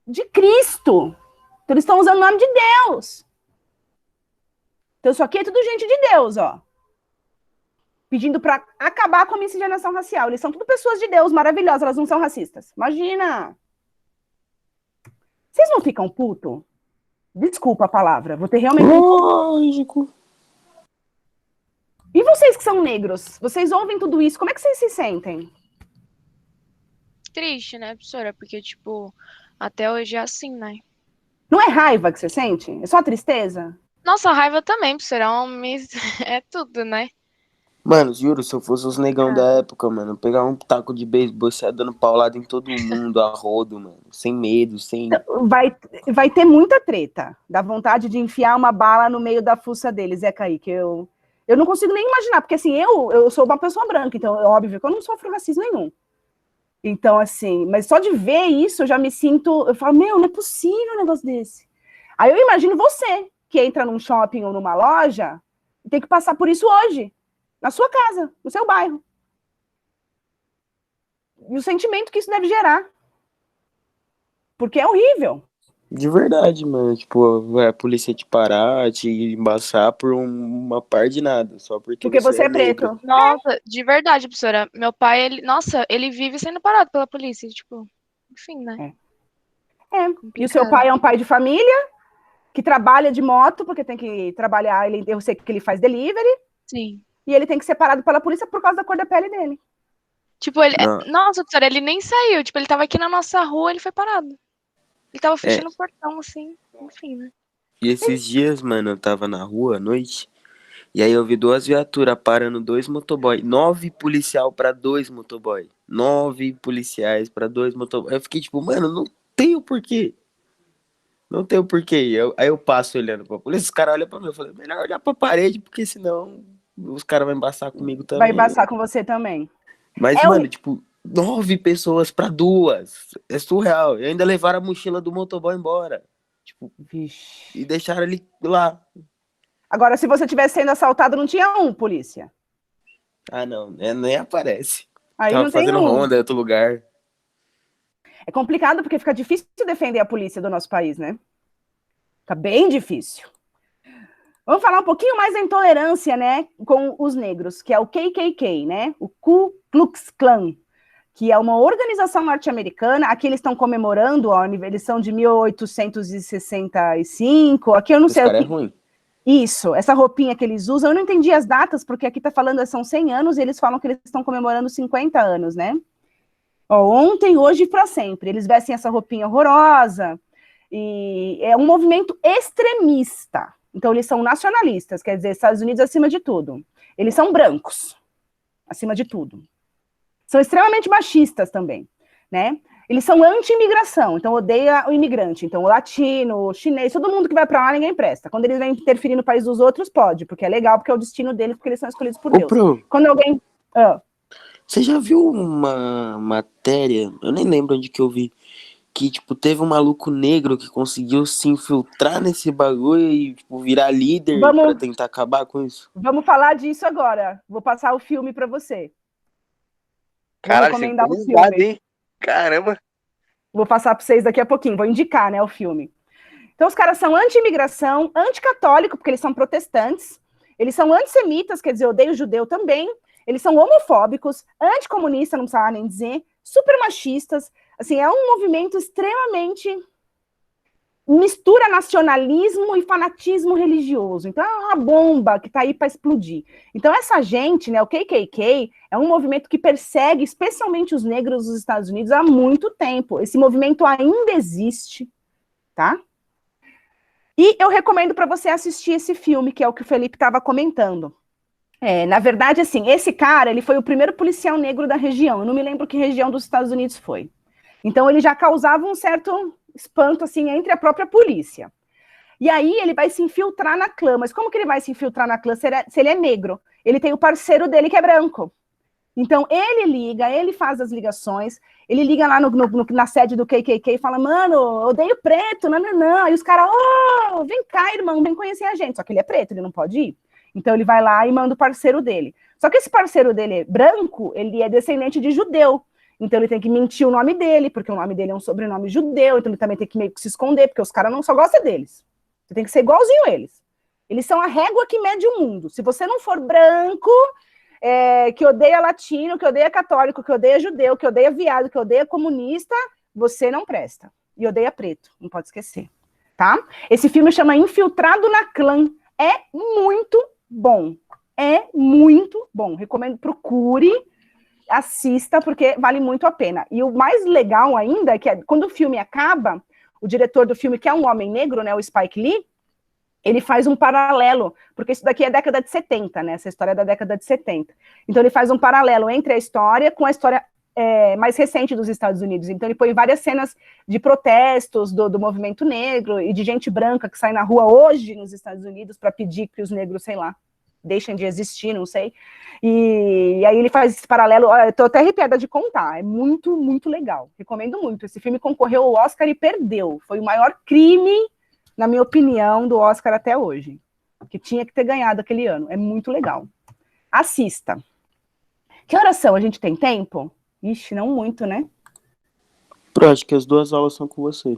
de Cristo. Então eles estão usando o nome de Deus. Então isso aqui é tudo gente de Deus, ó. Pedindo para acabar com a miscigenação racial. Eles são tudo pessoas de Deus maravilhosas, elas não são racistas. Imagina! Vocês não ficam puto? Desculpa a palavra, vou ter realmente... lógico. E vocês que são negros, vocês ouvem tudo isso, como é que vocês se sentem? Triste, né, professora? Porque, tipo, até hoje é assim, né? Não é raiva que você sente? É só tristeza? Nossa, raiva também, professora. É tudo, né? Mano, juro, se eu fosse os negão da época, mano, pegar um taco de beisebol e sair dando paulada em todo mundo, a rodo, mano, sem medo, sem... Vai ter muita treta. Dá vontade de enfiar uma bala no meio da fuça deles, Kaique. Eu não consigo nem imaginar, porque assim, eu sou uma pessoa branca, então é óbvio que eu não sofro racismo nenhum. Então, assim, mas só de ver isso, eu já me sinto... Eu falo, meu, não é possível um negócio desse. Aí eu imagino você, que entra num shopping ou numa loja, e tem que passar por isso hoje. Na sua casa, no seu bairro. E o sentimento que isso deve gerar. Porque é horrível. De verdade, mano, tipo, a polícia te parar, te embaçar por uma par de nada, só porque você é negro. preto. Nossa, de verdade, professora. Meu pai, ele vive sendo parado pela polícia, tipo, enfim, né? E o seu pai é um pai de família, que trabalha de moto, porque tem que trabalhar, eu sei que ele faz delivery. Sim. E ele tem que ser parado pela polícia por causa da cor da pele dele. Tipo, nossa, professora, ele nem saiu. Tipo, ele tava aqui na nossa rua, ele foi parado. Ele tava fechando o portão, assim, enfim, né? E esses dias, mano, eu tava na rua à noite, e aí eu vi 2 viaturas parando 2 motoboy. 9 policial pra 2 motoboy. 9 policiais pra 2 motoboy. Eu fiquei tipo, mano, não tem o porquê. Não tem o porquê. Aí eu passo olhando pra polícia, os caras olham pra mim, eu falei, melhor olhar pra parede, porque senão os caras vão embaçar comigo também. Vai embaçar com você também. Mas, mano, tipo, 9 pessoas pra 2. É surreal. E ainda levaram a mochila do motoboy embora. Tipo, vixe. E deixaram ele lá. Agora, se você tivesse sendo assaltado, não tinha polícia. Ah, não. Nem aparece. Aí Tava não tem fazendo ronda em outro lugar. É complicado porque fica difícil defender a polícia do nosso país, né? Fica bem difícil. Vamos falar um pouquinho mais da intolerância, né, com os negros, que é o KKK, né, o Ku Klux Klan, que é uma organização norte-americana. Aqui eles estão comemorando, ó, eles são de 1865, aqui eu não sei o que... é ruim. Isso, essa roupinha que eles usam, eu não entendi as datas, porque aqui tá falando, são 100 anos, e eles falam que eles estão comemorando 50 anos, né? Ó, ontem, hoje e para sempre. Eles vestem essa roupinha horrorosa, e é um movimento extremista. Então, eles são nacionalistas, quer dizer, Estados Unidos acima de tudo. Eles são brancos, acima de tudo. São extremamente machistas também, né? Eles são anti-imigração, então odeia o imigrante. Então, o latino, o chinês, todo mundo que vai para lá, ninguém presta. Quando eles vêm interferir no país dos outros, pode, porque é legal, porque é o destino deles, porque eles são escolhidos por Deus. Quando alguém... Você já viu uma matéria, eu nem lembro onde que eu vi, que, tipo, teve um maluco negro que conseguiu se infiltrar nesse bagulho e, tipo, virar líder pra tentar acabar com isso? Vamos falar disso agora. Vou passar o filme pra você. Caralho, você recomendar o filme. hein? Caramba. Vou passar pra vocês daqui a pouquinho. Vou indicar, né, o filme. Então, os caras são anti-imigração, anticatólico, porque eles são protestantes. Eles são antissemitas, quer dizer, odeiam judeu também. Eles são homofóbicos, anticomunistas, não precisava nem dizer, super machistas. Assim, é um movimento extremamente... mistura nacionalismo e fanatismo religioso. Então, é uma bomba que está aí para explodir. Então, essa gente, né, o KKK, é um movimento que persegue especialmente os negros dos Estados Unidos há muito tempo. Esse movimento ainda existe, tá? E eu recomendo para você assistir esse filme, que é o que o Felipe estava comentando. Na verdade, assim, esse cara, ele foi o primeiro policial negro da região. Eu não me lembro que região dos Estados Unidos foi. Então, ele já causava um certo espanto, assim, entre a própria polícia. E aí, ele vai se infiltrar na clã. Mas como que ele vai se infiltrar na clã se ele é negro? Ele tem o parceiro dele que é branco. Então, ele liga, ele faz as ligações, ele liga lá na sede do KKK e fala, mano, eu odeio preto, não. E os caras, vem cá, irmão, vem conhecer a gente. Só que ele é preto, ele não pode ir. Então, ele vai lá e manda o parceiro dele. Só que esse parceiro dele, branco, ele é descendente de judeu. Então, ele tem que mentir o nome dele, porque o nome dele é um sobrenome judeu, então ele também tem que meio que se esconder, porque os caras não só gostam deles. Você tem que ser igualzinho a eles. Eles são a régua que mede o mundo. Se você não for branco... que odeia latino, que odeia católico, que odeia judeu, que odeia viado, que odeia comunista, você não presta. E odeia preto, não pode esquecer, tá? Esse filme chama Infiltrado na Clã. É muito bom. É muito bom. Recomendo, procure, assista, porque vale muito a pena. E o mais legal ainda é que quando o filme acaba, o diretor do filme, que é um homem negro, né, o Spike Lee, ele faz um paralelo, porque isso daqui é década de 70, né? Essa história é da década de 70. Então, ele faz um paralelo entre a história com a história mais recente dos Estados Unidos. Então, ele põe várias cenas de protestos do movimento negro e de gente branca que sai na rua hoje nos Estados Unidos para pedir que os negros, sei lá, deixem de existir, não sei. E aí ele faz esse paralelo, eu tô até arrepiada de contar, é muito, muito legal. Recomendo muito. Esse filme concorreu ao Oscar e perdeu. Foi o maior crime, na minha opinião, do Oscar até hoje, que tinha que ter ganhado aquele ano. É muito legal. Assista. Que horas são? A gente tem tempo? Ixi, não muito, né? Acho que as 2 aulas são com você.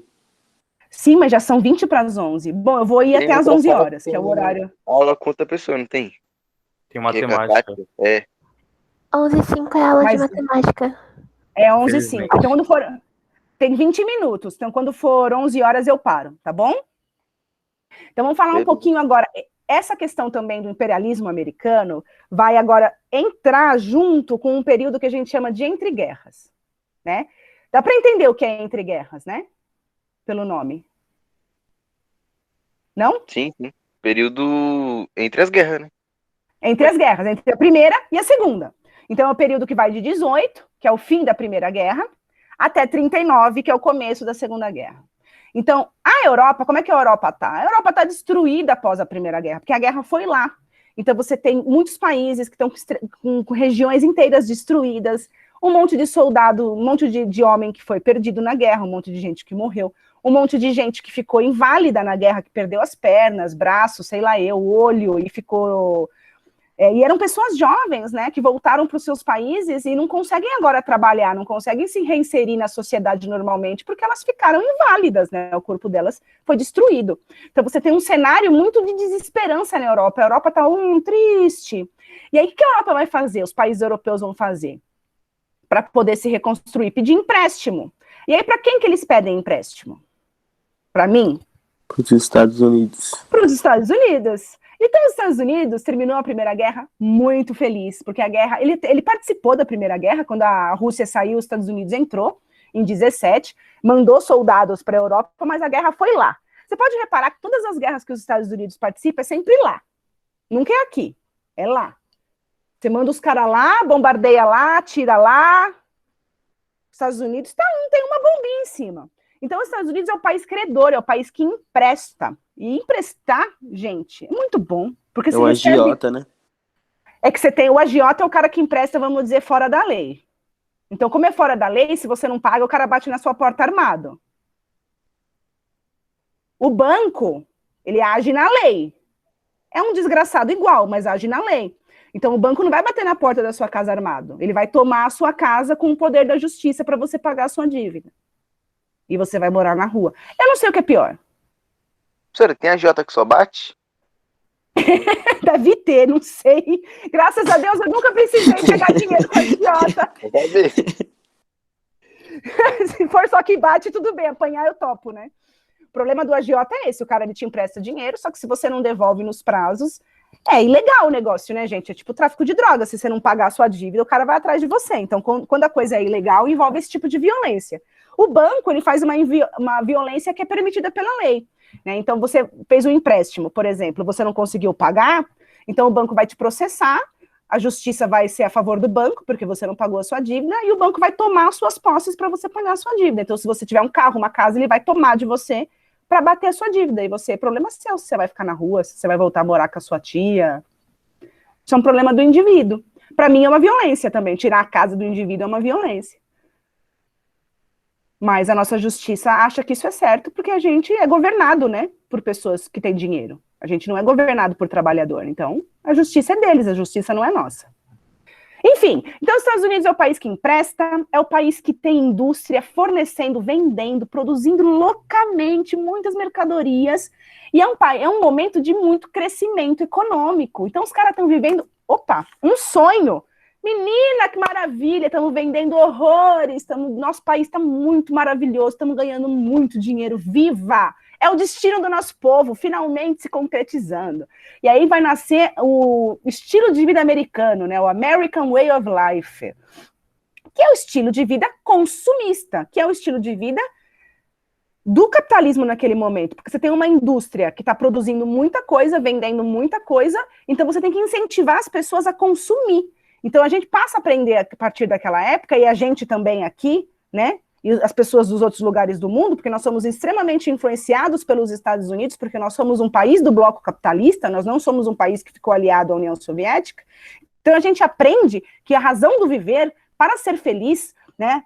Sim, mas já são 20 para as 11. Bom, eu vou ir até as 11 horas, que é o horário. Aula com outra pessoa, não tem? Tem matemática. 11h05 é aula de matemática. É 11h05. Então, quando for... Tem 20 minutos. Então, quando for 11 horas, eu paro, tá bom? Então, vamos falar um pouquinho agora. Essa questão também do imperialismo americano vai agora entrar junto com um período que a gente chama de entreguerras, né? Dá para entender o que é entreguerras, né? Pelo nome. Não? Sim. Período entre as guerras, né? Entre as guerras, entre a primeira e a segunda. Então, é o período que vai de 18, que é o fim da Primeira Guerra, até 39, que é o começo da Segunda Guerra. Então, a Europa, como é que a Europa está? A Europa está destruída após a Primeira Guerra, porque a guerra foi lá. Então, você tem muitos países que estão com regiões inteiras destruídas, um monte de soldado, um monte de homem que foi perdido na guerra, um monte de gente que morreu, um monte de gente que ficou inválida na guerra, que perdeu as pernas, braços, sei lá eu, olho, e ficou... e eram pessoas jovens, né, que voltaram para os seus países e não conseguem agora trabalhar, não conseguem se reinserir na sociedade normalmente, porque elas ficaram inválidas, né, o corpo delas foi destruído. Então você tem um cenário muito de desesperança na Europa, a Europa está triste. E aí o que a Europa vai fazer, os países europeus vão fazer? Para poder se reconstruir, pedir empréstimo. E aí para quem que eles pedem empréstimo? Para mim? Para os Estados Unidos. Para os Estados Unidos. Então, os Estados Unidos terminou a Primeira Guerra muito feliz, porque a guerra, ele participou da Primeira Guerra, quando a Rússia saiu, os Estados Unidos entrou, em 17, mandou soldados para a Europa, mas a guerra foi lá. Você pode reparar que todas as guerras que os Estados Unidos participam é sempre lá. Nunca é aqui, é lá. Você manda os caras lá, bombardeia lá, tira lá. Os Estados Unidos tem uma bombinha em cima. Então, os Estados Unidos é o país credor, é o país que empresta. E emprestar, gente, é muito bom. Porque é o agiota, né? É que você tem o agiota, é o cara que empresta, vamos dizer, fora da lei. Então, como é fora da lei, se você não paga, o cara bate na sua porta armado. O banco, ele age na lei. É um desgraçado igual, mas age na lei. Então, o banco não vai bater na porta da sua casa armado. Ele vai tomar a sua casa com o poder da justiça para você pagar a sua dívida. E você vai morar na rua. Eu não sei o que é pior. Senhora, tem agiota que só bate? Deve ter, não sei. Graças a Deus, eu nunca precisei pegar dinheiro com agiota. Vai ver. Se for só que bate, tudo bem. Apanhar, eu topo, né? O problema do agiota é esse. O cara, ele te empresta dinheiro, só que se você não devolve nos prazos, é ilegal o negócio, né, gente? É tipo tráfico de drogas. Se você não pagar a sua dívida, o cara vai atrás de você. Então, quando a coisa é ilegal, envolve esse tipo de violência. O banco, ele faz uma violência que é permitida pela lei, né? Então, você fez um empréstimo, por exemplo, você não conseguiu pagar, então o banco vai te processar, a justiça vai ser a favor do banco, porque você não pagou a sua dívida, e o banco vai tomar as suas posses para você pagar a sua dívida. Então, se você tiver um carro, uma casa, ele vai tomar de você para bater a sua dívida, e você, problema seu, se você vai ficar na rua, se você vai voltar a morar com a sua tia. Isso é um problema do indivíduo. Para mim é uma violência também, tirar a casa do indivíduo é uma violência. Mas a nossa justiça acha que isso é certo, porque a gente é governado, né, por pessoas que têm dinheiro. A gente não é governado por trabalhador, então a justiça é deles, a justiça não é nossa. Enfim, então os Estados Unidos é o país que empresta, é o país que tem indústria fornecendo, vendendo, produzindo loucamente muitas mercadorias, e é um momento de muito crescimento econômico. Então os caras estão vivendo, um sonho. Menina, que maravilha, estamos vendendo horrores, nosso país está muito maravilhoso, estamos ganhando muito dinheiro, viva! É o destino do nosso povo, finalmente se concretizando. E aí vai nascer o estilo de vida americano, né? O American Way of Life, que é o estilo de vida consumista, que é o estilo de vida do capitalismo naquele momento, porque você tem uma indústria que está produzindo muita coisa, vendendo muita coisa, então você tem que incentivar as pessoas a consumir. Então a gente passa a aprender a partir daquela época, e a gente também aqui, né? E as pessoas dos outros lugares do mundo, porque nós somos extremamente influenciados pelos Estados Unidos, porque nós somos um país do bloco capitalista, nós não somos um país que ficou aliado à União Soviética. Então a gente aprende que a razão do viver, para ser feliz, né,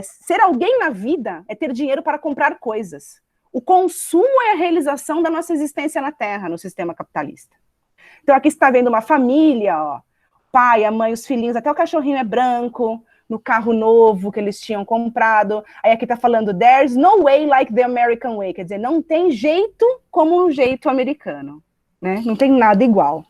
ser alguém na vida, é ter dinheiro para comprar coisas. O consumo é a realização da nossa existência na Terra, no sistema capitalista. Então aqui você está vendo uma família, ó, pai, a mãe, os filhinhos, até o cachorrinho é branco, no carro novo que eles tinham comprado. Aí aqui tá falando, there's no way like the American way, quer dizer, não tem jeito como um jeito americano, né? Não tem nada igual.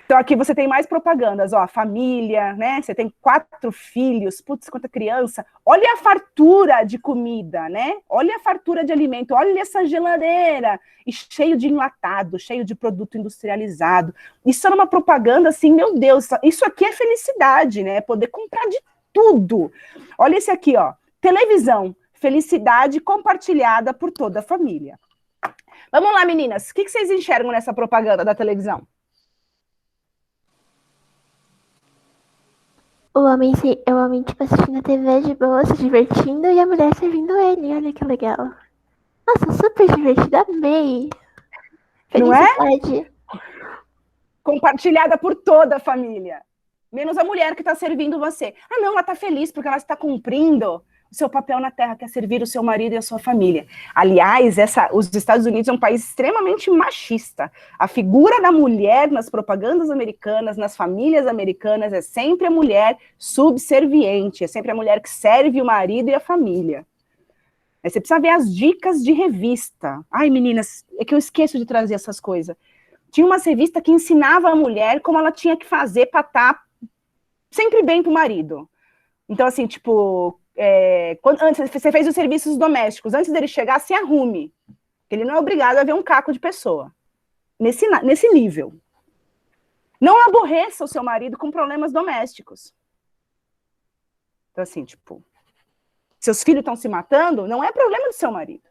Então aqui você tem mais propagandas, ó, família, né? Você tem 4 filhos, putz, quanta criança. Olha a fartura de comida, né? Olha a fartura de alimento, olha essa geladeira, e cheio de enlatado, cheio de produto industrializado. Isso era uma propaganda assim, meu Deus, isso aqui é felicidade, né? Poder comprar de tudo. Olha esse aqui, ó. Televisão, felicidade compartilhada por toda a família. Vamos lá, meninas. O que vocês enxergam nessa propaganda da televisão? O homem tipo, assistindo a TV de boa, se divertindo, e a mulher servindo ele. Olha que legal. Nossa, super divertido. Amei. Felicidade. Não é? Compartilhada por toda a família. Menos a mulher que está servindo você. Ah, não, ela está feliz porque ela está cumprindo o seu papel na Terra, que é servir o seu marido e a sua família. Aliás, os Estados Unidos é um país extremamente machista. A figura da mulher nas propagandas americanas, nas famílias americanas, é sempre a mulher subserviente, é sempre a mulher que serve o marido e a família. Aí você precisa ver as dicas de revista. Ai, meninas, é que eu esqueço de trazer essas coisas. Tinha uma revista que ensinava a mulher como ela tinha que fazer para estar sempre bem pro marido. Então, assim, tipo, antes você fez os serviços domésticos, antes dele chegar, se arrume. Ele não é obrigado a ver um caco de pessoa. Nesse nível. Não aborreça o seu marido com problemas domésticos. Então, assim, tipo, seus filhos estão se matando, não é problema do seu marido.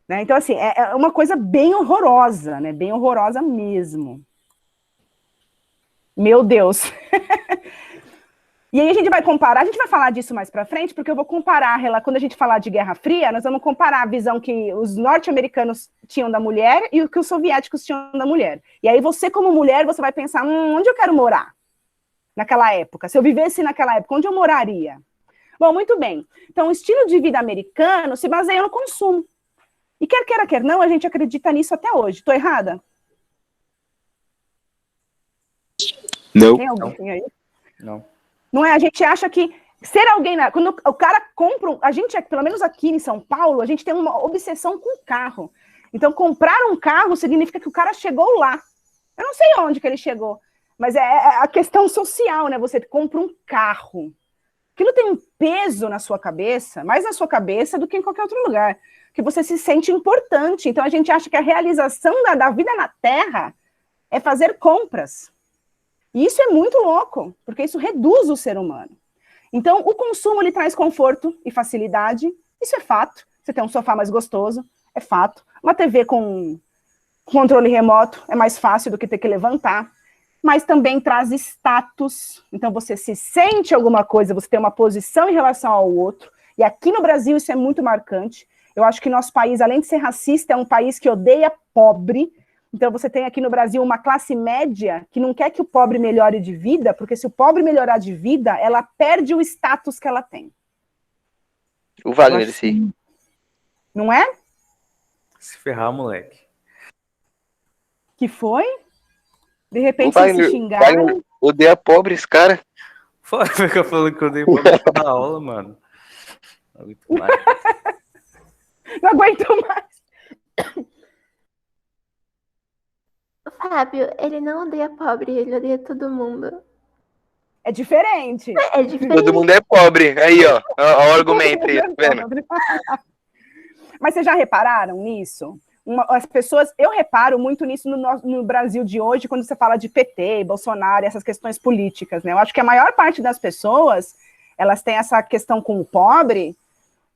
Né? Então, assim, é uma coisa bem horrorosa, né? Bem horrorosa mesmo. Meu Deus. E aí a gente vai comparar, a gente vai falar disso mais pra frente, porque eu vou comparar, quando a gente falar de Guerra Fria, nós vamos comparar a visão que os norte-americanos tinham da mulher e o que os soviéticos tinham da mulher. E aí você, como mulher, você vai pensar, onde eu quero morar naquela época? Se eu vivesse naquela época, onde eu moraria? Bom, muito bem. Então, o estilo de vida americano se baseia no consumo. E quer queira, quer não, a gente acredita nisso até hoje. Estou errada? Não. Tem alguém aí? Não. Não é? A gente acha que ser alguém... Quando o cara compra... A gente, pelo menos aqui em São Paulo, a gente tem uma obsessão com o carro. Então, comprar um carro significa que o cara chegou lá. Eu não sei onde que ele chegou, mas é a questão social, né? Você compra um carro. Aquilo tem um peso na sua cabeça, mais na sua cabeça do que em qualquer outro lugar. Que você se sente importante. Então, a gente acha que a realização da vida na Terra é fazer compras. E isso é muito louco, porque isso reduz o ser humano. Então, o consumo, ele traz conforto e facilidade, isso é fato. Você tem um sofá mais gostoso, é fato. Uma TV com controle remoto é mais fácil do que ter que levantar. mas também traz status. Então você se sente alguma coisa, você tem uma posição em relação ao outro. E aqui no Brasil isso é muito marcante. Eu acho que nosso país, além de ser racista, é um país que odeia pobre. Então você tem aqui no Brasil uma classe média que não quer que o pobre melhore de vida, porque se o pobre melhorar de vida, ela perde o status que ela tem. O Wagner, sim. Não é? Se ferrar, moleque. Que foi? De repente O Wagner, vocês se xingaram. Wagner odeia pobres, cara. Fica falando que eu dei pra toda aula, mano. Não aguento mais. Não aguento mais. Fábio, ele não odeia pobre, ele odeia todo mundo. É diferente. É diferente. Todo mundo é pobre. Aí, ó. Ó o argumento aí, tá vendo? Mas vocês já repararam nisso? As pessoas, eu reparo muito nisso no Brasil de hoje, quando você fala de PT, Bolsonaro, essas questões políticas, né? Eu acho que a maior parte das pessoas, elas têm essa questão com o pobre,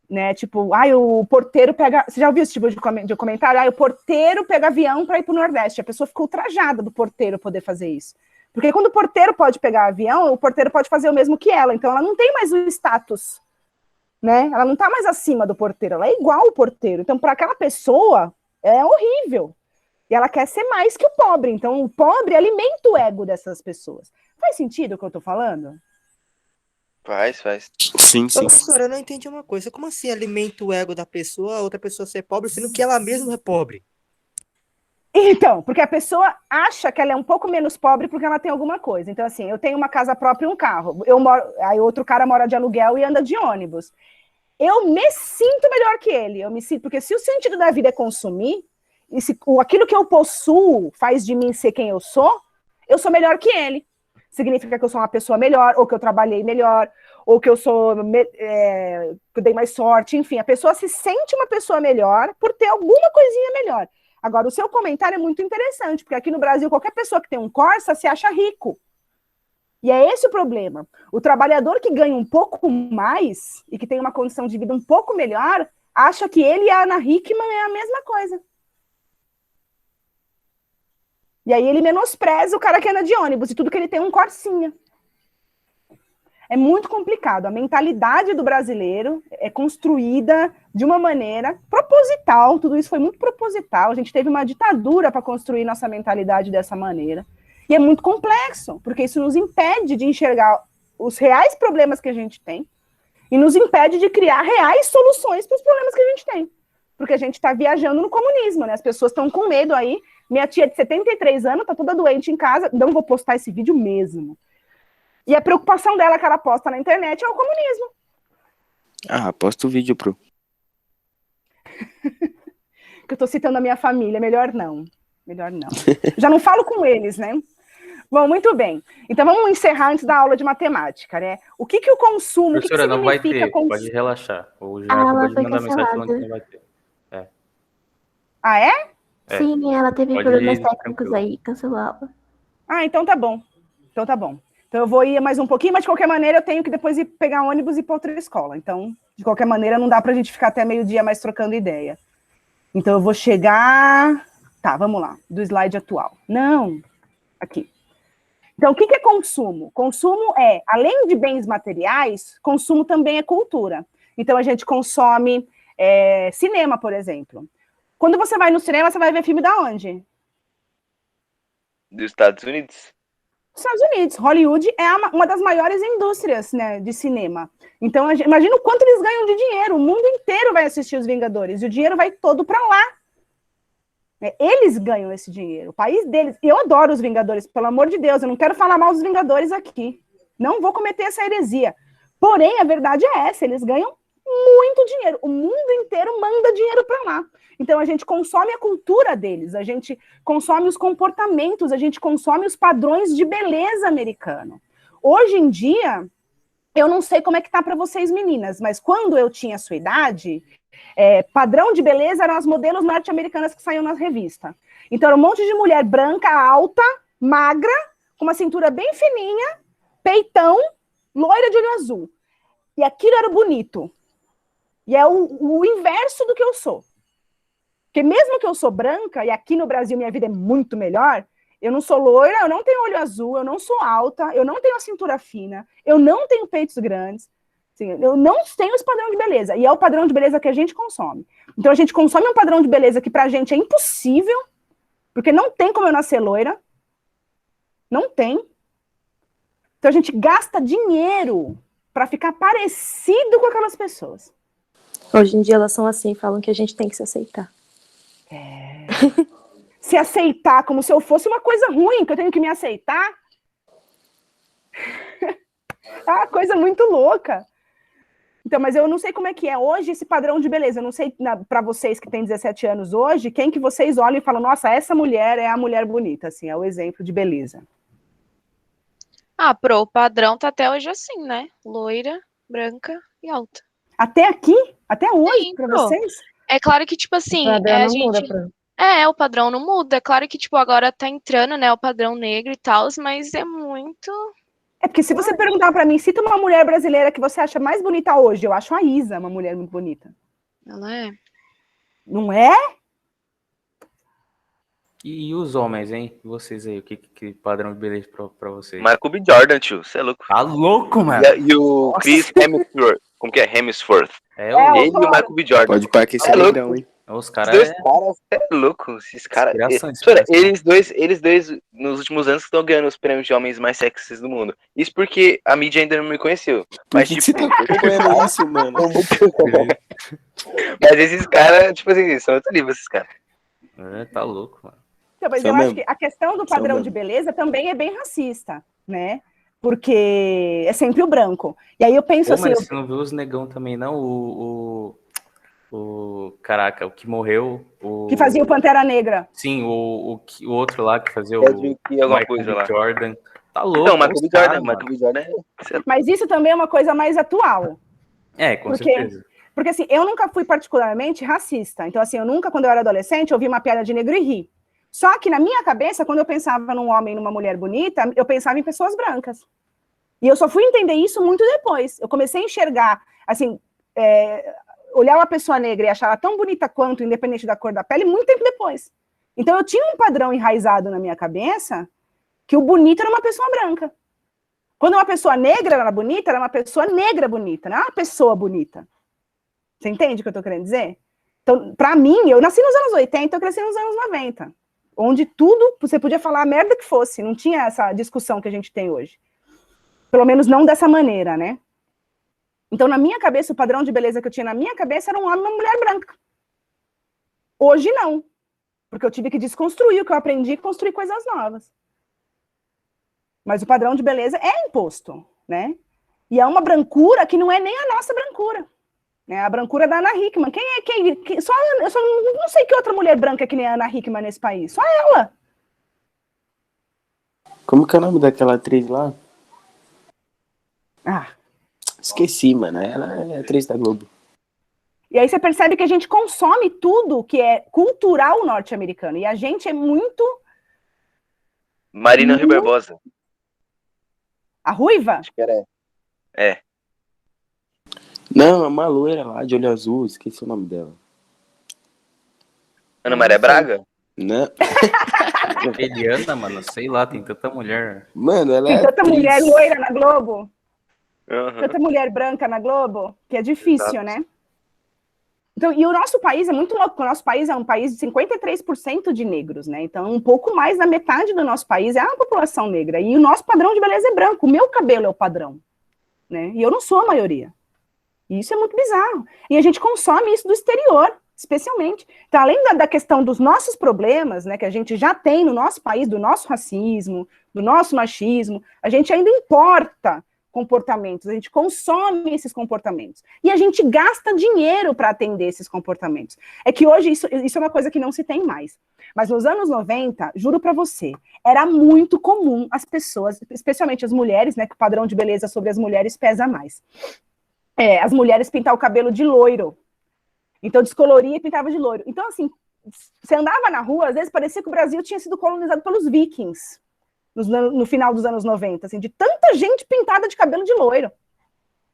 né? Tipo, o porteiro pega... Você já ouviu esse tipo de comentário? O porteiro pega avião para ir para o Nordeste. A pessoa ficou ultrajada do porteiro poder fazer isso. Porque quando o porteiro pode pegar avião, o porteiro pode fazer o mesmo que ela. Então, ela não tem mais o status, né? Ela não está mais acima do porteiro. Ela é igual ao porteiro. Então, para aquela pessoa... é horrível. E ela quer ser mais que o pobre. Então, o pobre alimenta o ego dessas pessoas. Faz sentido o que eu tô falando? Faz. Sim, sim. Professora, eu não entendi uma coisa. Como assim alimenta o ego da pessoa, a outra pessoa ser pobre, sendo que ela mesma é pobre? Então, porque a pessoa acha que ela é um pouco menos pobre porque ela tem alguma coisa. Então, assim, eu tenho uma casa própria e um carro. Aí outro cara mora de aluguel e anda de ônibus. Eu me sinto melhor que ele. Eu me sinto, porque se o sentido da vida é consumir, e se aquilo que eu possuo faz de mim ser quem eu sou melhor que ele. Significa que eu sou uma pessoa melhor, ou que eu trabalhei melhor, ou que eu que eu dei mais sorte, enfim, a pessoa se sente uma pessoa melhor por ter alguma coisinha melhor. Agora, o seu comentário é muito interessante, porque aqui no Brasil, qualquer pessoa que tem um Corsa se acha rico. E é esse o problema. O trabalhador que ganha um pouco mais e que tem uma condição de vida um pouco melhor, acha que ele e a Ana Hickman é a mesma coisa. E aí ele menospreza o cara que anda de ônibus e tudo que ele tem é um Corsinha. É muito complicado. A mentalidade do brasileiro é construída de uma maneira proposital. Tudo isso foi muito proposital. A gente teve uma ditadura para construir nossa mentalidade dessa maneira. E é muito complexo, porque isso nos impede de enxergar os reais problemas que a gente tem e nos impede de criar reais soluções para os problemas que a gente tem. Porque a gente está viajando no comunismo, né? As pessoas estão com medo aí. Minha tia de 73 anos está toda doente em casa. Não vou postar esse vídeo mesmo. E a preocupação dela que ela posta na internet é o comunismo. Posta o vídeo pro... Que eu tô citando a minha família, melhor não. Já não falo com eles, né? Bom, muito bem. Então vamos encerrar antes da aula de matemática, né? O que o consumo, Professora, o que não vai significa ter, consumo? pode relaxar. Ou já ela pode foi mandar mensagem falando que cancelada. não vai ter. Ah, é? Sim, ela teve Pode problemas ir, técnicos tranquilo. aí, cancelou a aula. Então tá bom. Então eu vou ir mais um pouquinho, mas de qualquer maneira eu tenho que depois ir pegar ônibus e ir para outra escola. Então, de qualquer maneira, não dá pra gente ficar até meio-dia mais trocando ideia. Então eu vou chegar... Tá, vamos lá, do slide atual. Não, aqui. Então, o que é consumo? Consumo é, além de bens materiais, consumo também é cultura. Então, a gente consome cinema, por exemplo. Quando você vai no cinema, você vai ver filme da onde? Dos Estados Unidos. Estados Unidos. Hollywood é uma das maiores indústrias, né, de cinema. Então, imagina o quanto eles ganham de dinheiro. O mundo inteiro vai assistir os Vingadores. E o dinheiro vai todo para lá. Eles ganham esse dinheiro. O país deles. Eu adoro os Vingadores, pelo amor de Deus. Eu não quero falar mal dos Vingadores aqui. Não vou cometer essa heresia. Porém, a verdade é essa. Eles ganham muito dinheiro. O mundo inteiro manda dinheiro para lá. Então, a gente consome a cultura deles, a gente consome os comportamentos, a gente consome os padrões de beleza americano. Hoje em dia, eu não sei como é que tá para vocês meninas, mas quando eu tinha a sua idade, padrão de beleza eram as modelos norte-americanas que saíam nas revistas. Então, era um monte de mulher branca, alta, magra, com uma cintura bem fininha, peitão, loira de olho azul. E aquilo era bonito. E é o inverso do que eu sou. Porque mesmo que eu sou branca, e aqui no Brasil minha vida é muito melhor, Eu não sou loira, eu não tenho olho azul, eu não sou alta, eu não tenho a cintura fina, eu não tenho peitos grandes, assim, eu não tenho esse padrão de beleza. E é o padrão de beleza que a gente consome. Então a gente consome um padrão de beleza que pra gente é impossível, porque não tem como eu nascer loira. Não tem. Então a gente gasta dinheiro pra ficar parecido com aquelas pessoas. Hoje em dia elas são assim, falam que a gente tem que se aceitar. Se aceitar como se eu fosse uma coisa ruim, que eu tenho que me aceitar. É uma coisa muito louca. Então, mas eu não sei como é que é hoje esse padrão de beleza. Eu não sei, para vocês que têm 17 anos hoje, quem que vocês olham e falam, nossa, essa mulher é a mulher bonita, assim, é o exemplo de beleza. O padrão tá até hoje assim, né? Loira, branca e alta. Até aqui? Até hoje, para vocês? É claro que, tipo assim, O padrão não muda, o padrão não muda. É claro que, tipo, agora tá entrando, né, o padrão negro e tal, mas é muito... É porque se você perguntar pra mim, cita uma mulher brasileira que você acha mais bonita hoje, eu acho a Isa uma mulher muito bonita. Ela é. Não é? E os homens, hein? E vocês aí, o que padrão de beleza pra vocês? Michael B. Jordan, tio, você é louco. Tá louco, mano? E o Chris Hemsworth, como que é? Hemsworth. É, ele e o Michael B. Jordan. Pode parar que esse é negrão, hein? Os Os caras dois caras, é louco. Esses caras. Eles dois, nos últimos anos, estão ganhando os prêmios de homens mais sexys do mundo. Isso porque a mídia ainda não me conheceu. Mas, Por que tipo, você tá acompanhando isso, mano? Mas esses caras, tipo assim, são outro nível, esses caras. Tá louco, mano. Então, mas eu acho que a questão do padrão de beleza também é bem racista, né? Porque é sempre o branco. E aí eu penso assim... Mas você não viu os negão também, não? Caraca, o que morreu... Que fazia o Pantera Negra. Sim, o outro lá que fazia alguma Michael coisa lá. Jordan. Tá louco. Então, Michael B. Jordan Mas isso também é uma coisa mais atual. Com certeza. Porque assim, eu nunca fui particularmente racista. Então assim, eu nunca, quando eu era adolescente, ouvi uma piada de negro e ri. Só que na minha cabeça, quando eu pensava num homem e numa mulher bonita, eu pensava em pessoas brancas. E eu só fui entender isso muito depois. Eu comecei a enxergar, assim, olhar uma pessoa negra e achar ela tão bonita quanto, independente da cor da pele, muito tempo depois. Então eu tinha um padrão enraizado na minha cabeça que o bonito era uma pessoa branca. Quando uma pessoa negra era bonita, era uma pessoa negra bonita, não é uma pessoa bonita. Você entende o que eu tô querendo dizer? Então, pra mim, eu nasci nos anos 80, eu cresci nos anos 90. Onde tudo, você podia falar a merda que fosse, não tinha essa discussão que a gente tem hoje. Pelo menos não dessa maneira, né? Então, na minha cabeça, o padrão de beleza que eu tinha na minha cabeça era um homem e uma mulher branca. Hoje, não. Porque eu tive que desconstruir o que eu aprendi e construir coisas novas. Mas o padrão de beleza é imposto, né? E é uma brancura que não é nem a nossa brancura. Né? A brancura da Ana Hickman. Eu só não sei que outra mulher branca que nem a Ana Hickman nesse país. Só ela. Como que é o nome daquela atriz lá? Esqueci, mano. Ela é atriz da Globo. E aí você percebe que a gente consome tudo que é cultural norte-americano. E a gente é muito... Marina Rui Barbosa. A ruiva? Acho que era. É. Não, é uma loira lá, de olho azul. Esqueci o nome dela. Ana Maria Braga? Não. Eliana, mano, sei lá, tem tanta mulher. Mano, ela tem tanta atriz. Mulher loira na Globo. Uhum. Tanta mulher branca na Globo, que é difícil, exato, né? Então, e o nosso país é muito louco, o nosso país é um país de 53% de negros, né? Então, um pouco mais da metade do nosso país é uma população negra. E o nosso padrão de beleza é branco, o meu cabelo é o padrão, né? E eu não sou a maioria. E isso é muito bizarro. E a gente consome isso do exterior, especialmente. Então, além da questão dos nossos problemas, né, que a gente já tem no nosso país, do nosso racismo, do nosso machismo, a gente ainda importa comportamentos, a gente consome esses comportamentos. E a gente gasta dinheiro para atender esses comportamentos. É que hoje isso é uma coisa que não se tem mais. Mas nos anos 90, juro para você, era muito comum as pessoas, especialmente as mulheres, né, que o padrão de beleza sobre as mulheres pesa mais. As mulheres pintar o cabelo de loiro. Então descoloria e pintava de loiro. Então, assim, você andava na rua, às vezes parecia que o Brasil tinha sido colonizado pelos vikings. No final dos anos 90, assim, de tanta gente pintada de cabelo de loiro.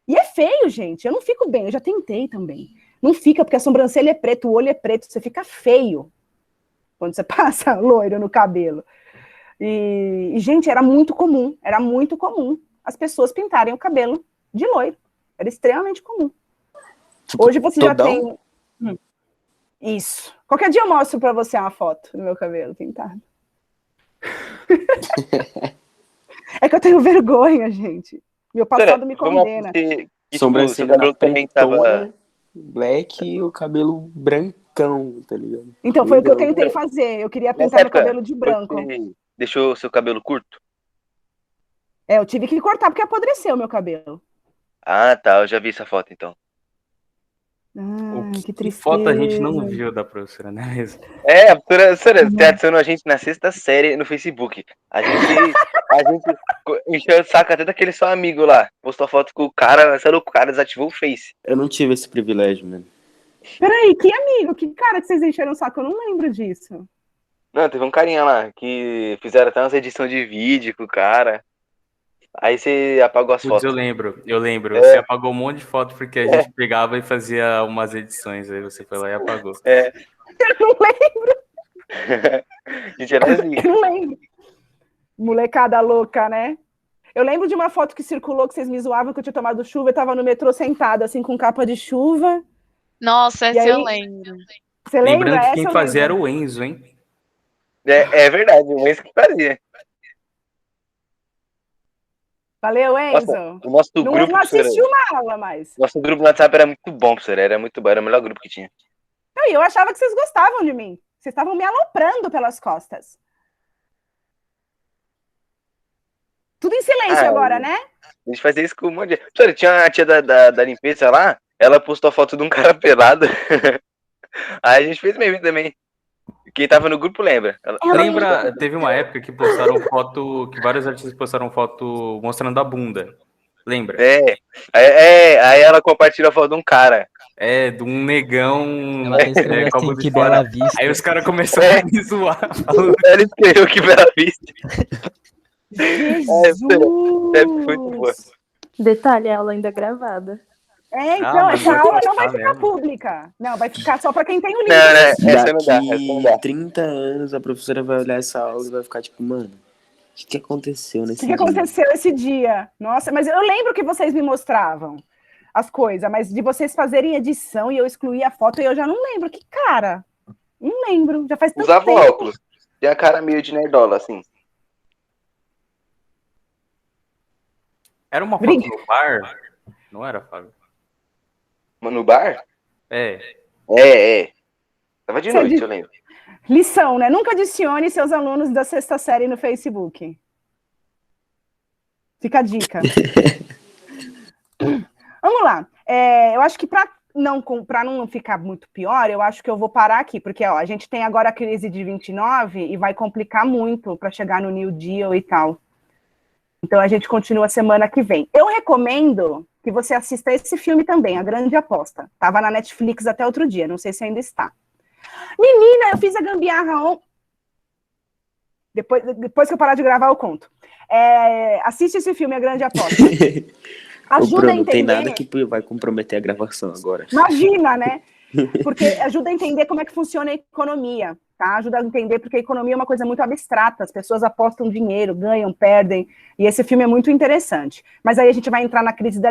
E é feio, gente, eu não fico bem, eu já tentei também. Não fica, porque a sobrancelha é preta, o olho é preto, você fica feio quando você passa loiro no cabelo. Gente, era muito comum as pessoas pintarem o cabelo de loiro. Era extremamente comum. Tipo, Hoje você já todão? tem... Isso. Qualquer dia eu mostro pra você uma foto do meu cabelo pintado. É que eu tenho vergonha, gente. Meu passado me condena. Sobrancelha na pretona, black e o cabelo brancão, tá ligado? Então, foi o que eu tentei fazer. Eu queria pintar meu cabelo de branco. Você deixou seu cabelo curto? Eu tive que cortar porque apodreceu o meu cabelo. Ah, tá. Eu já vi essa foto, então. Que tristeza. Que foto a gente não viu da professora, né mesmo? A professora te adicionou a gente na 6ª série no Facebook. A gente encheu o saco até daquele seu amigo lá. Postou a foto com o cara, o cara desativou o Face. Eu não tive esse privilégio, mano. Peraí, que amigo? Que cara que vocês encheram o saco? Eu não lembro disso. Não, teve um carinha lá que fizeram até umas edições de vídeo com o cara. Aí você apagou as fotos. Eu lembro. Você apagou um monte de foto porque a gente pegava e fazia umas edições. Aí você foi lá e apagou. Eu não lembro. Gente, era assim. Eu não lembro. Molecada louca, né? Eu lembro de uma foto que circulou que vocês me zoavam que eu tinha tomado chuva. Eu tava no metrô sentada, assim, com capa de chuva. Nossa, essa eu lembro. Você lembra? Lembrando que quem fazia era o Enzo, hein? É verdade, o Enzo que fazia. Valeu, Enzo. O nosso grupo, não assistiu uma aula mais. Nosso grupo no WhatsApp era muito bom, professor. Era muito bom, era o melhor grupo que tinha. Eu achava que vocês gostavam de mim. Vocês estavam me aloprando pelas costas. Tudo em silêncio agora, né? A gente fazia isso com um monte de... Professor, tinha a tia da limpeza lá, ela postou a foto de um cara pelado. Aí a gente fez meme também. Quem tava no grupo lembra. Lembra, teve uma época que postaram foto, que vários artistas postaram foto mostrando a bunda. Lembra? Aí ela compartilhou a foto de um cara. De um negão. Ela tá escrevendo assim, que bela vista. Aí os caras começaram a me zoar. Falando... Ela escreveu que bela vista. Jesus! Muito boa. Detalhe, a aula ainda é gravada. Então, essa aula não vai ficar pública. Não, vai ficar só para quem tem o livro. Daqui 30 anos a professora vai olhar essa aula e vai ficar tipo, mano, o que aconteceu nesse dia? O que aconteceu esse dia? Nossa, mas eu lembro que vocês me mostravam as coisas, mas de vocês fazerem edição e eu excluir a foto, eu já não lembro. Que cara? Não lembro, já faz tanto tempo. Usava óculos. Tinha a cara meio de nerdola, assim. Era uma foto no bar? Não era, Fábio? No bar? Tava de noite, eu lembro. Lição, né? Nunca adicione seus alunos da 6ª série no Facebook. Fica a dica. Vamos lá. Eu acho que para não ficar muito pior, eu acho que eu vou parar aqui, porque a gente tem agora a crise de 29 e vai complicar muito para chegar no New Deal e tal. Então a gente continua semana que vem. Eu recomendo que você assista esse filme também, A Grande Aposta. Estava na Netflix até outro dia, não sei se ainda está. Menina, eu fiz a gambiarra depois que eu parar de gravar, eu conto. Assiste esse filme, A Grande Aposta. Ajuda a entender. Não tem nada que vai comprometer a gravação agora. Imagina, né? Porque ajuda a entender como é que funciona a economia, tá? Ajuda a entender porque a economia é uma coisa muito abstrata, as pessoas apostam dinheiro, ganham, perdem, e esse filme é muito interessante. Mas aí a gente vai entrar na crise da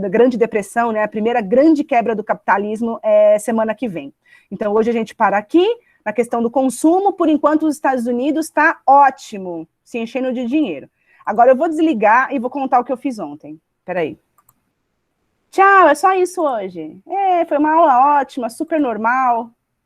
Grande Depressão, né? A primeira grande quebra do capitalismo é semana que vem. Então hoje a gente para aqui, na questão do consumo, por enquanto os Estados Unidos está ótimo, se enchendo de dinheiro. Agora eu vou desligar e vou contar o que eu fiz ontem. Peraí. Tchau, é só isso hoje. Foi uma aula ótima, super normal.